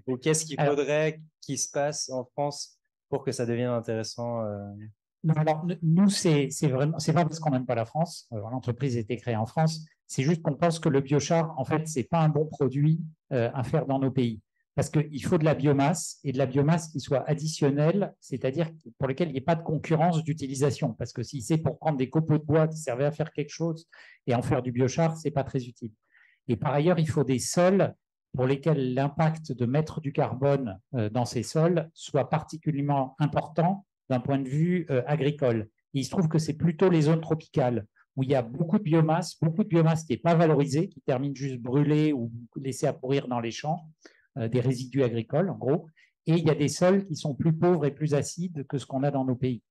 Ou qu'est-ce qu'il faudrait qu'il se passe en France pour que ça devienne intéressant? Non, alors, nous, c'est pas parce qu'on n'aime pas la France. L'entreprise a été créée en France. C'est juste qu'on pense que le biochar, en fait, c'est pas un bon produit à faire dans nos pays. Parce qu'il faut de la biomasse et de la biomasse qui soit additionnelle, c'est-à-dire pour lesquelles il n'y ait pas de concurrence d'utilisation. Parce que si c'est pour prendre des copeaux de bois qui servaient à faire quelque chose et en faire du biochar, ce n'est pas très utile. Et par ailleurs, il faut des sols pour lesquels l'impact de mettre du carbone dans ces sols soit particulièrement important d'un point de vue agricole. Et il se trouve que c'est plutôt les zones tropicales où il y a beaucoup de biomasse qui n'est pas valorisée, qui termine juste brûlée ou laissée à pourrir dans les champs, des résidus agricoles en gros, et il y a des sols qui sont plus pauvres et plus acides que ce qu'on a dans nos pays.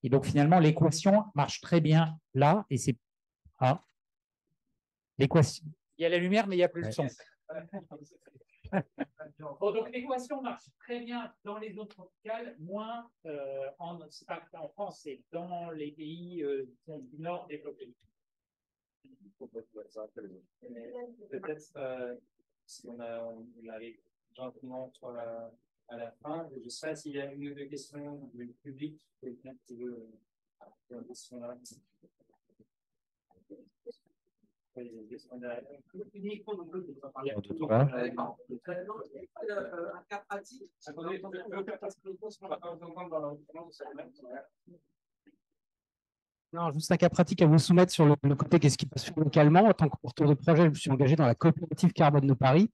Et donc finalement, l'équation marche très bien là, et c'est... Ah. L'équation... Il y a la lumière, mais il n'y a plus le son. Bon, donc l'équation marche très bien dans les zones tropicales, moins c'est pas en France, c'est dans les pays du nord développés. Peut-être si on arrive gentiment à la fin, je ne sais pas s'il y a une ou deux questions du public, quelqu'un qui veut une question là. Non, juste un cas pratique à vous soumettre sur le côté qu'est-ce qui peut se faire localement. En tant que porteur de projet, je me suis engagé dans la coopérative carbone de Paris,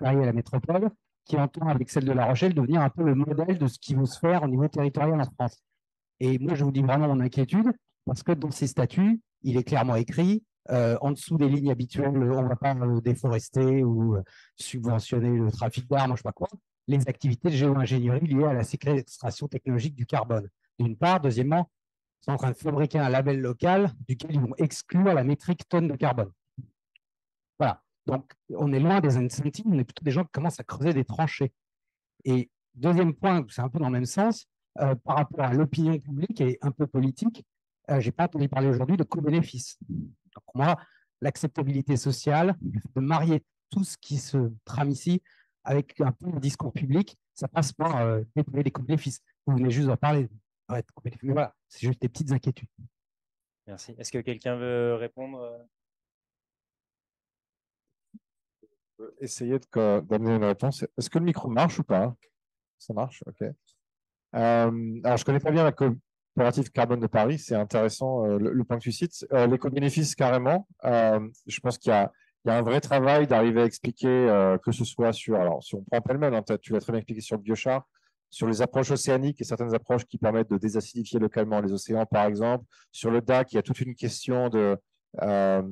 Paris à la métropole, qui entend avec celle de La Rochelle devenir un peu le modèle de ce qui veut se faire au niveau territorial en France. Et moi, je vous dis vraiment mon inquiétude, parce que dans ces statuts, il est clairement écrit, en dessous des lignes habituelles, on ne va pas déforester ou subventionner le trafic d'armes, je ne sais pas quoi, les activités de géo-ingénierie liées à la séquestration technologique du carbone. D'une part. Deuxièmement, ils sont en train de fabriquer un label local duquel ils vont exclure la métrique tonne de carbone. Voilà. Donc, on est loin des incentives, on est plutôt des gens qui commencent à creuser des tranchées. Et deuxième point, c'est un peu dans le même sens, par rapport à l'opinion publique et un peu politique, je n'ai pas entendu parler aujourd'hui de co-bénéfice. Donc, pour moi, l'acceptabilité sociale, de marier tout ce qui se trame ici avec un peu de discours public, ça passe par déployer des co-bénéfices. Vous venez juste d'en parler. Mais voilà, c'est juste des petites inquiétudes. Merci. Est-ce que quelqu'un veut répondre? Essayer d'amener une réponse. Est-ce que le micro marche ou pas? Ça marche, ok. Alors, je ne connais pas bien la coopérative carbone de Paris, c'est intéressant le point que tu cites. Les co-bénéfices, carrément, je pense qu'il y a un vrai travail d'arriver à expliquer que ce soit sur, alors si on prend pêle-mêle, hein, tu l'as très bien expliqué sur le biochar, sur les approches océaniques et certaines approches qui permettent de désacidifier localement les océans, par exemple. Sur le DAC, il y a toute une question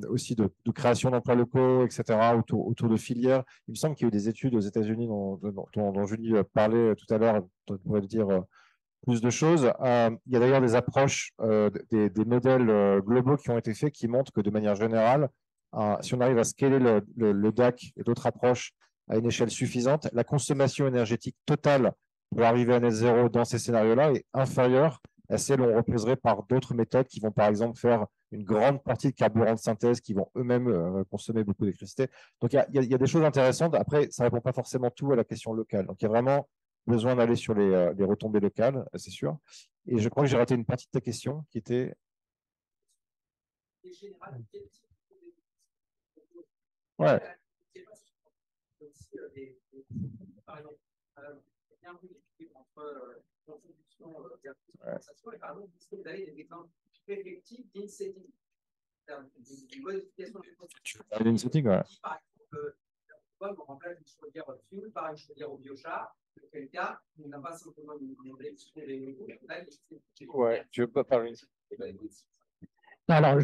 aussi de création d'emplois locaux, etc., autour de filières. Il me semble qu'il y a eu des études aux États-Unis dont Julie parlait tout à l'heure, on pourrait dire plus de choses. Il y a d'ailleurs des approches, des modèles globaux qui ont été faits qui montrent que de manière générale, si on arrive à scaler le DAC et d'autres approches à une échelle suffisante, la consommation énergétique totale pour arriver à net zéro dans ces scénarios-là est inférieure à celle où on reposerait par d'autres méthodes qui vont par exemple faire une grande partie de carburants de synthèse qui vont eux-mêmes consommer beaucoup d'électricité. Donc il y a des choses intéressantes. Après, ça ne répond pas forcément tout à la question locale. Donc il y a vraiment besoin d'aller sur les retombées locales, c'est sûr. Et je crois que j'ai raté une partie de ta question qui était… Ouais. Tu parles d'insetting, ouais. On remplace une chaudière au fuel par une chaudière au biochar, auquel cas, on n'a pas simplement une réduction des ouais, tu veux pas parler. Alors,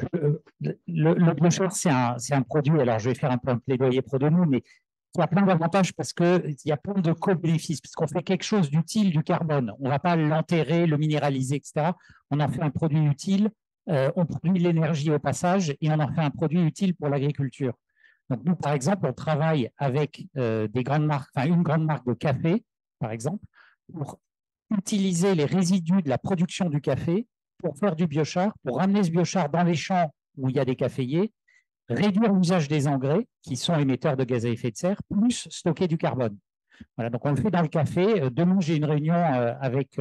le biochar, c'est un produit, alors je vais faire un peu un plaidoyer pro de nous, mais il y a plein d'avantages parce qu'il y a plein de co-bénéfices, parce qu'on fait quelque chose d'utile du carbone. On ne va pas l'enterrer, le minéraliser, etc. On en fait un produit utile, on produit de l'énergie au passage et on en fait un produit utile pour l'agriculture. Donc, nous, par exemple, on travaille avec des grandes marques, enfin une grande marque de café, par exemple, pour utiliser les résidus de la production du café pour faire du biochar, pour ramener ce biochar dans les champs où il y a des caféiers, réduire l'usage des engrais qui sont émetteurs de gaz à effet de serre, plus stocker du carbone. Voilà, donc on le fait dans le café. Demain, j'ai une réunion avec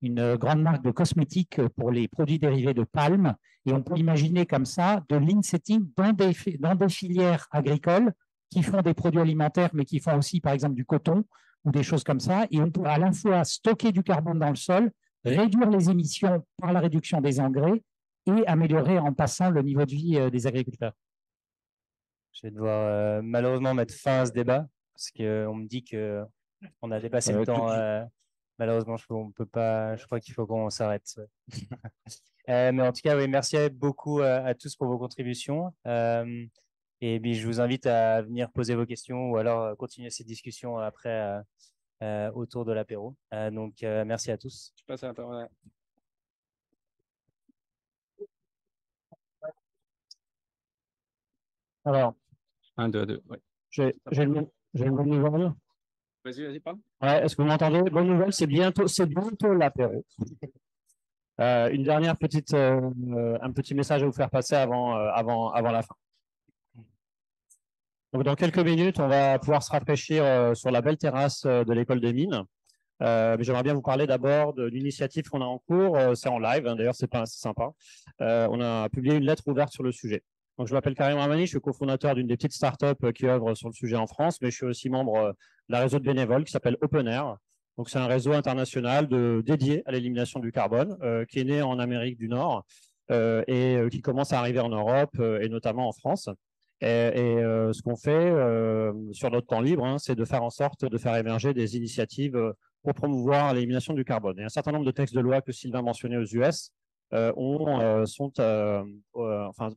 une grande marque de cosmétiques pour les produits dérivés de palme. Et on peut imaginer comme ça de l'insetting dans des filières agricoles qui font des produits alimentaires, mais qui font aussi, par exemple, du coton ou des choses comme ça. Et on peut à la fois stocker du carbone dans le sol, réduire les émissions par la réduction des engrais et améliorer en passant le niveau de vie des agriculteurs. Je vais devoir malheureusement mettre fin à ce débat parce qu'on me dit qu'on a dépassé le temps. Malheureusement, on peut pas, je crois qu'il faut qu'on s'arrête. Mais en tout cas, oui, merci beaucoup à tous pour vos contributions. Et puis, je vous invite à venir poser vos questions ou alors continuer ces discussions après autour de l'apéro. Donc, merci à tous. Je passe à la parole. Alors, 1, 2, 2. Ouais. J'ai une bonne nouvelle. Vas-y, parle. Ouais, est-ce que vous m'entendez? Bonne nouvelle, c'est bientôt l'apéro. Une dernière petite, un petit message à vous faire passer avant la fin. Donc, dans quelques minutes, on va pouvoir se rafraîchir sur la belle terrasse de l'école des mines. Mais j'aimerais bien vous parler d'abord de l'initiative qu'on a en cours. C'est en live, hein, d'ailleurs, c'est sympa. On a publié une lettre ouverte sur le sujet. Donc, je m'appelle Karim Ramani, je suis cofondateur d'une des petites startups qui œuvrent sur le sujet en France, mais je suis aussi membre d'un réseau de bénévoles qui s'appelle Open Air. Donc, c'est un réseau international dédié à l'élimination du carbone qui est né en Amérique du Nord et qui commence à arriver en Europe et notamment en France. Ce qu'on fait sur notre temps libre, hein, c'est de faire en sorte de faire émerger des initiatives pour promouvoir l'élimination du carbone. Et un certain nombre de textes de loi que Sylvain mentionnait aux US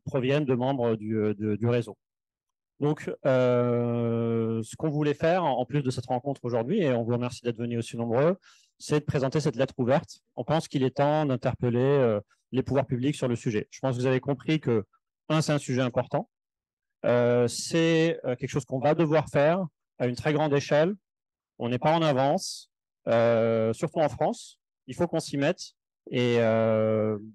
proviennent de membres du réseau. Donc, ce qu'on voulait faire, en plus de cette rencontre aujourd'hui, et on vous remercie d'être venus aussi nombreux, c'est de présenter cette lettre ouverte. On pense qu'il est temps d'interpeller les pouvoirs publics sur le sujet. Je pense que vous avez compris que, c'est un sujet important. C'est quelque chose qu'on va devoir faire à une très grande échelle. On n'est pas en avance, surtout en France. Il faut qu'on s'y mette. Et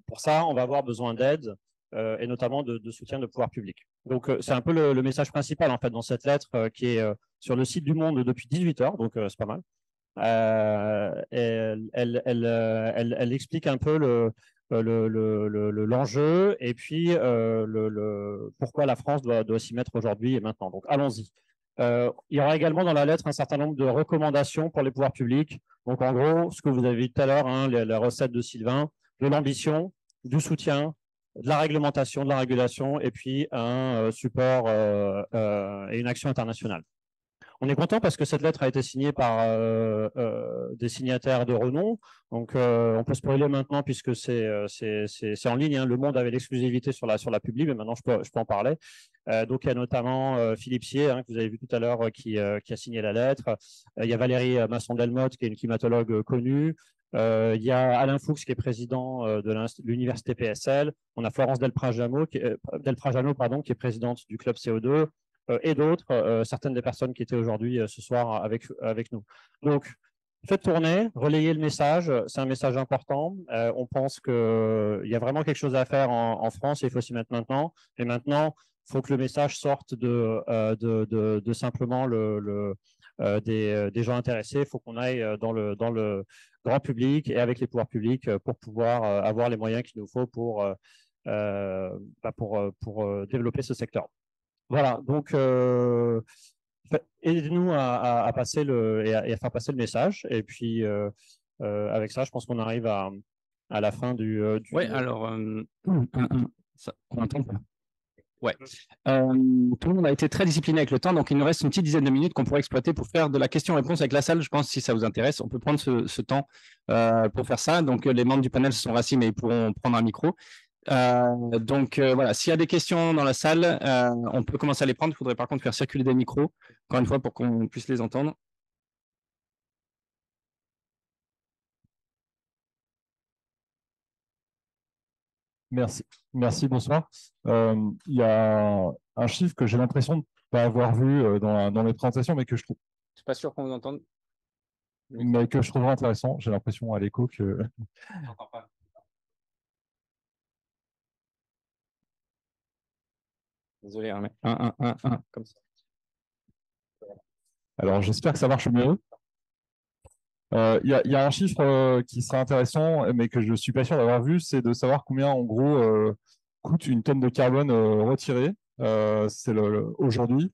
pour ça, on va avoir besoin d'aide et notamment de soutien de pouvoirs publics. Donc, c'est un peu le message principal en fait dans cette lettre qui est sur le site du Monde depuis 18 heures, donc c'est pas mal. Elle explique un peu l'enjeu et puis pourquoi la France doit s'y mettre aujourd'hui et maintenant. Donc, allons-y. Il y aura également dans la lettre un certain nombre de recommandations pour les pouvoirs publics. Donc, en gros, ce que vous avez vu tout à l'heure, hein, la recette de Sylvain, de l'ambition, du soutien, de la réglementation, de la régulation et puis un support et une action internationale. On est content parce que cette lettre a été signée par des signataires de renom. Donc, on peut spoiler maintenant puisque c'est en ligne. Hein. Le Monde avait l'exclusivité sur la publi, mais maintenant, je peux en parler. Donc, il y a notamment Philippe Sier, hein, que vous avez vu tout à l'heure, qui a signé la lettre. Il y a Valérie Masson-Delmotte, qui est une climatologue connue. Il y a Alain Fuchs qui est président de l'université PSL. On a Florence Delprajano, qui est présidente du club CO2, et d'autres, certaines des personnes qui étaient aujourd'hui ce soir avec nous. Donc, faites tourner, relayez le message, c'est un message important. On pense qu'il y a vraiment quelque chose à faire en France et il faut s'y mettre maintenant. Et maintenant, il faut que le message sorte de simplement des gens intéressés. Il faut qu'on aille dans le grand public et avec les pouvoirs publics pour pouvoir avoir les moyens qu'il nous faut pour développer ce secteur. Voilà, donc aidez-nous à passer et à faire passer le message. Et puis, avec ça, je pense qu'on arrive à la fin du… Oui, alors, ça, on entend pas. Ouais. Tout le monde a été très discipliné avec le temps, donc il nous reste une petite dizaine de minutes qu'on pourrait exploiter pour faire de la question-réponse avec la salle. Je pense, si ça vous intéresse, on peut prendre ce temps pour faire ça. Donc, les membres du panel se sont rassis, mais ils pourront prendre un micro. Voilà, s'il y a des questions dans la salle, on peut commencer à les prendre. Il faudrait par contre faire circuler des micros, encore une fois, pour qu'on puisse les entendre. Merci, bonsoir. Il y a un chiffre que j'ai l'impression de ne pas avoir vu dans les présentations, mais que je trouve… Je ne suis pas sûr qu'on vous entende. Mais que je trouverais intéressant. J'ai l'impression à l'écho que… Désolé, mais 1, comme ça. Alors, j'espère que ça marche mieux. Il y a un chiffre qui serait intéressant, mais que je ne suis pas sûr d'avoir vu, c'est de savoir combien, en gros, coûte une tonne de carbone retirée aujourd'hui.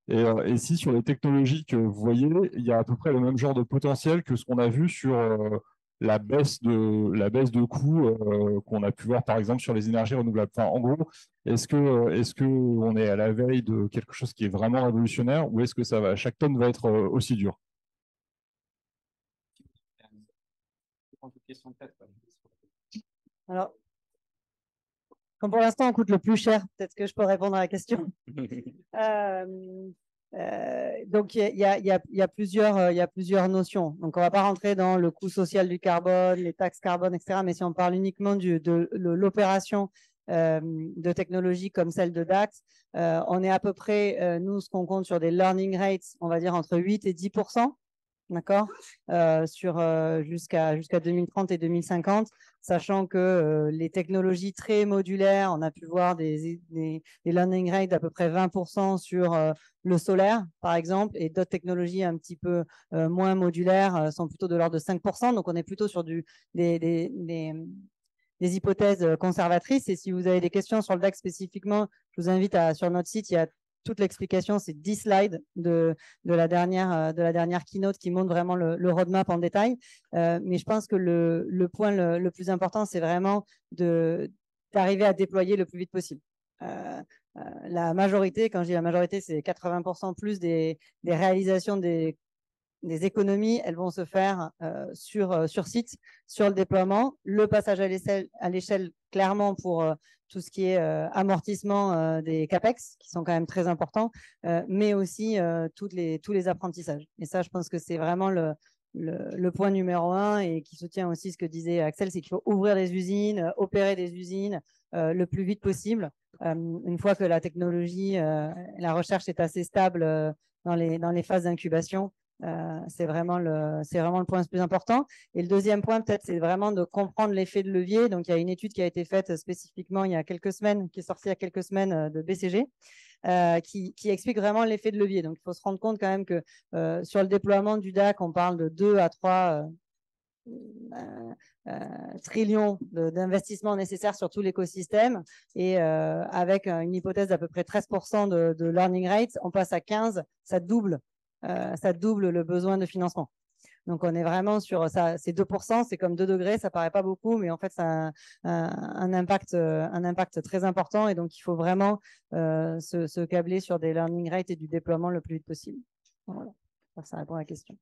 Et si sur les technologies que vous voyez, il y a à peu près le même genre de potentiel que ce qu'on a vu sur la baisse de coûts qu'on a pu voir, par exemple, sur les énergies renouvelables. Enfin, en gros, est-ce que on est à la veille de quelque chose qui est vraiment révolutionnaire ou est-ce que chaque tonne va être aussi dure? Alors, comme pour l'instant, on coûte le plus cher, peut-être que je peux répondre à la question. Donc, il y a plusieurs notions. Donc, on ne va pas rentrer dans le coût social du carbone, les taxes carbone, etc. Mais si on parle uniquement de l'opération de technologies comme celle de DAX, on est à peu près, nous, ce qu'on compte sur des learning rates, on va dire entre 8 et 10%. D'accord, jusqu'à 2030 et 2050, sachant que les technologies très modulaires, on a pu voir des learning rates d'à peu près 20% sur le solaire, par exemple, et d'autres technologies un petit peu moins modulaires sont plutôt de l'ordre de 5%. Donc, on est plutôt sur des hypothèses conservatrices. Et si vous avez des questions sur le DAX spécifiquement, je vous invite sur notre site, il y a toute l'explication, c'est 10 slides de la dernière keynote qui montre vraiment le roadmap en détail. Mais je pense que le point le plus important, c'est vraiment d'arriver à déployer le plus vite possible. La majorité, quand je dis la majorité, c'est 80% plus des réalisations des économies, elles vont se faire sur site, sur le déploiement, le passage à l'échelle clairement pour tout ce qui est amortissement des CAPEX, qui sont quand même très importants, mais aussi tous les apprentissages. Et ça, je pense que c'est vraiment le point numéro 1 et qui soutient aussi ce que disait Axel, c'est qu'il faut ouvrir des usines, opérer des usines le plus vite possible. Une fois que la technologie, la recherche est assez stable dans les phases d'incubation, c'est vraiment le point le plus important. Et le deuxième point, peut-être, c'est vraiment de comprendre l'effet de levier. Donc, il y a une étude qui a été faite spécifiquement il y a quelques semaines, qui est sortie il y a quelques semaines de BCG, qui explique vraiment l'effet de levier. Donc, il faut se rendre compte quand même que sur le déploiement du DAC, on parle de 2 à 3 trillions d'investissements nécessaires sur tout l'écosystème. Et avec une hypothèse d'à peu près 13% de learning rate, on passe à 15%, ça double le besoin de financement. Donc, on est vraiment sur ça. C'est 2%, c'est comme 2 degrés, ça paraît pas beaucoup, mais en fait, ça a un impact très important. Et donc, il faut vraiment se câbler sur des learning rates et du déploiement le plus vite possible. Voilà, ça répond à la question.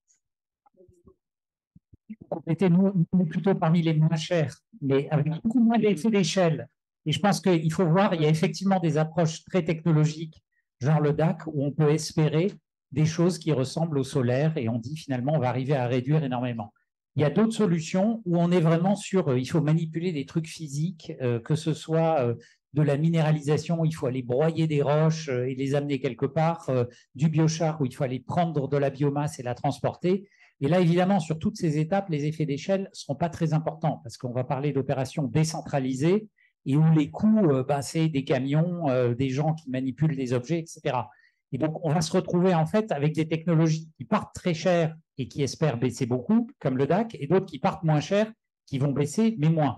Compléter, nous, plutôt parmi les moins chers, mais avec beaucoup moins d'effet d'échelle. Et je pense qu'il faut voir, il y a effectivement des approches très technologiques, genre le DAC, où on peut espérer des choses qui ressemblent au solaire et on dit finalement on va arriver à réduire énormément. Il y a d'autres solutions où on est vraiment sur, il faut manipuler des trucs physiques, que ce soit de la minéralisation, il faut aller broyer des roches et les amener quelque part, du biochar où il faut aller prendre de la biomasse et la transporter. Et là, évidemment, sur toutes ces étapes, les effets d'échelle ne seront pas très importants parce qu'on va parler d'opérations décentralisées et où les coûts, c'est des camions, des gens qui manipulent des objets, etc. Et donc, on va se retrouver en fait avec des technologies qui partent très chères et qui espèrent baisser beaucoup, comme le DAC, et d'autres qui partent moins chères, qui vont baisser, mais moins.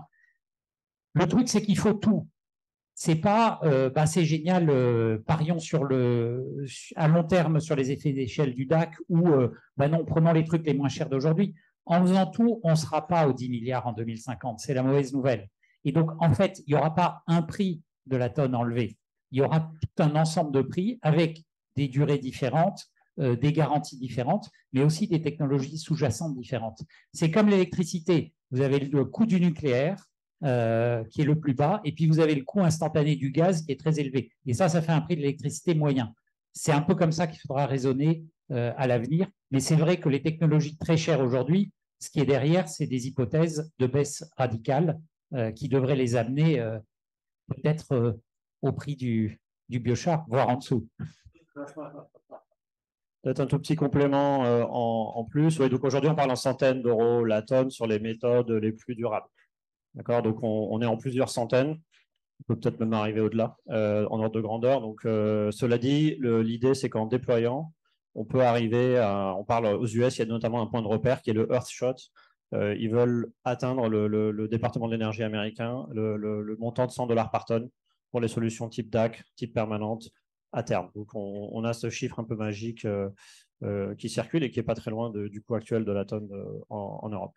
Le truc, c'est qu'il faut tout. C'est pas, c'est génial, parions à long terme sur les effets d'échelle du DAC ou non, prenons les trucs les moins chers d'aujourd'hui. En faisant tout, on ne sera pas aux 10 milliards en 2050. C'est la mauvaise nouvelle. Et donc, en fait, il n'y aura pas un prix de la tonne enlevée. Il y aura tout un ensemble de prix avec des durées différentes, des garanties différentes, mais aussi des technologies sous-jacentes différentes. C'est comme l'électricité. Vous avez le coût du nucléaire, qui est le plus bas, et puis vous avez le coût instantané du gaz qui est très élevé. Et ça fait un prix de l'électricité moyen. C'est un peu comme ça qu'il faudra raisonner à l'avenir, mais c'est vrai que les technologies très chères aujourd'hui, ce qui est derrière, c'est des hypothèses de baisse radicale qui devraient les amener peut-être au prix du biochar, voire en dessous. Peut-être un tout petit complément en plus. Oui, donc aujourd'hui, on parle en centaines d'euros la tonne sur les méthodes les plus durables. D'accord, donc on est en plusieurs centaines, on peut peut-être même arriver au-delà en ordre de grandeur. Donc, cela dit, l'idée, c'est qu'en déployant, on peut arriver à, on parle aux US, il y a notamment un point de repère qui est le Earthshot. Ils veulent atteindre le département de l'énergie américain, le montant de $100 par tonne pour les solutions type DAC, type permanente, à terme. Donc, on a ce chiffre un peu magique qui circule et qui n'est pas très loin du coût actuel de la tonne en Europe.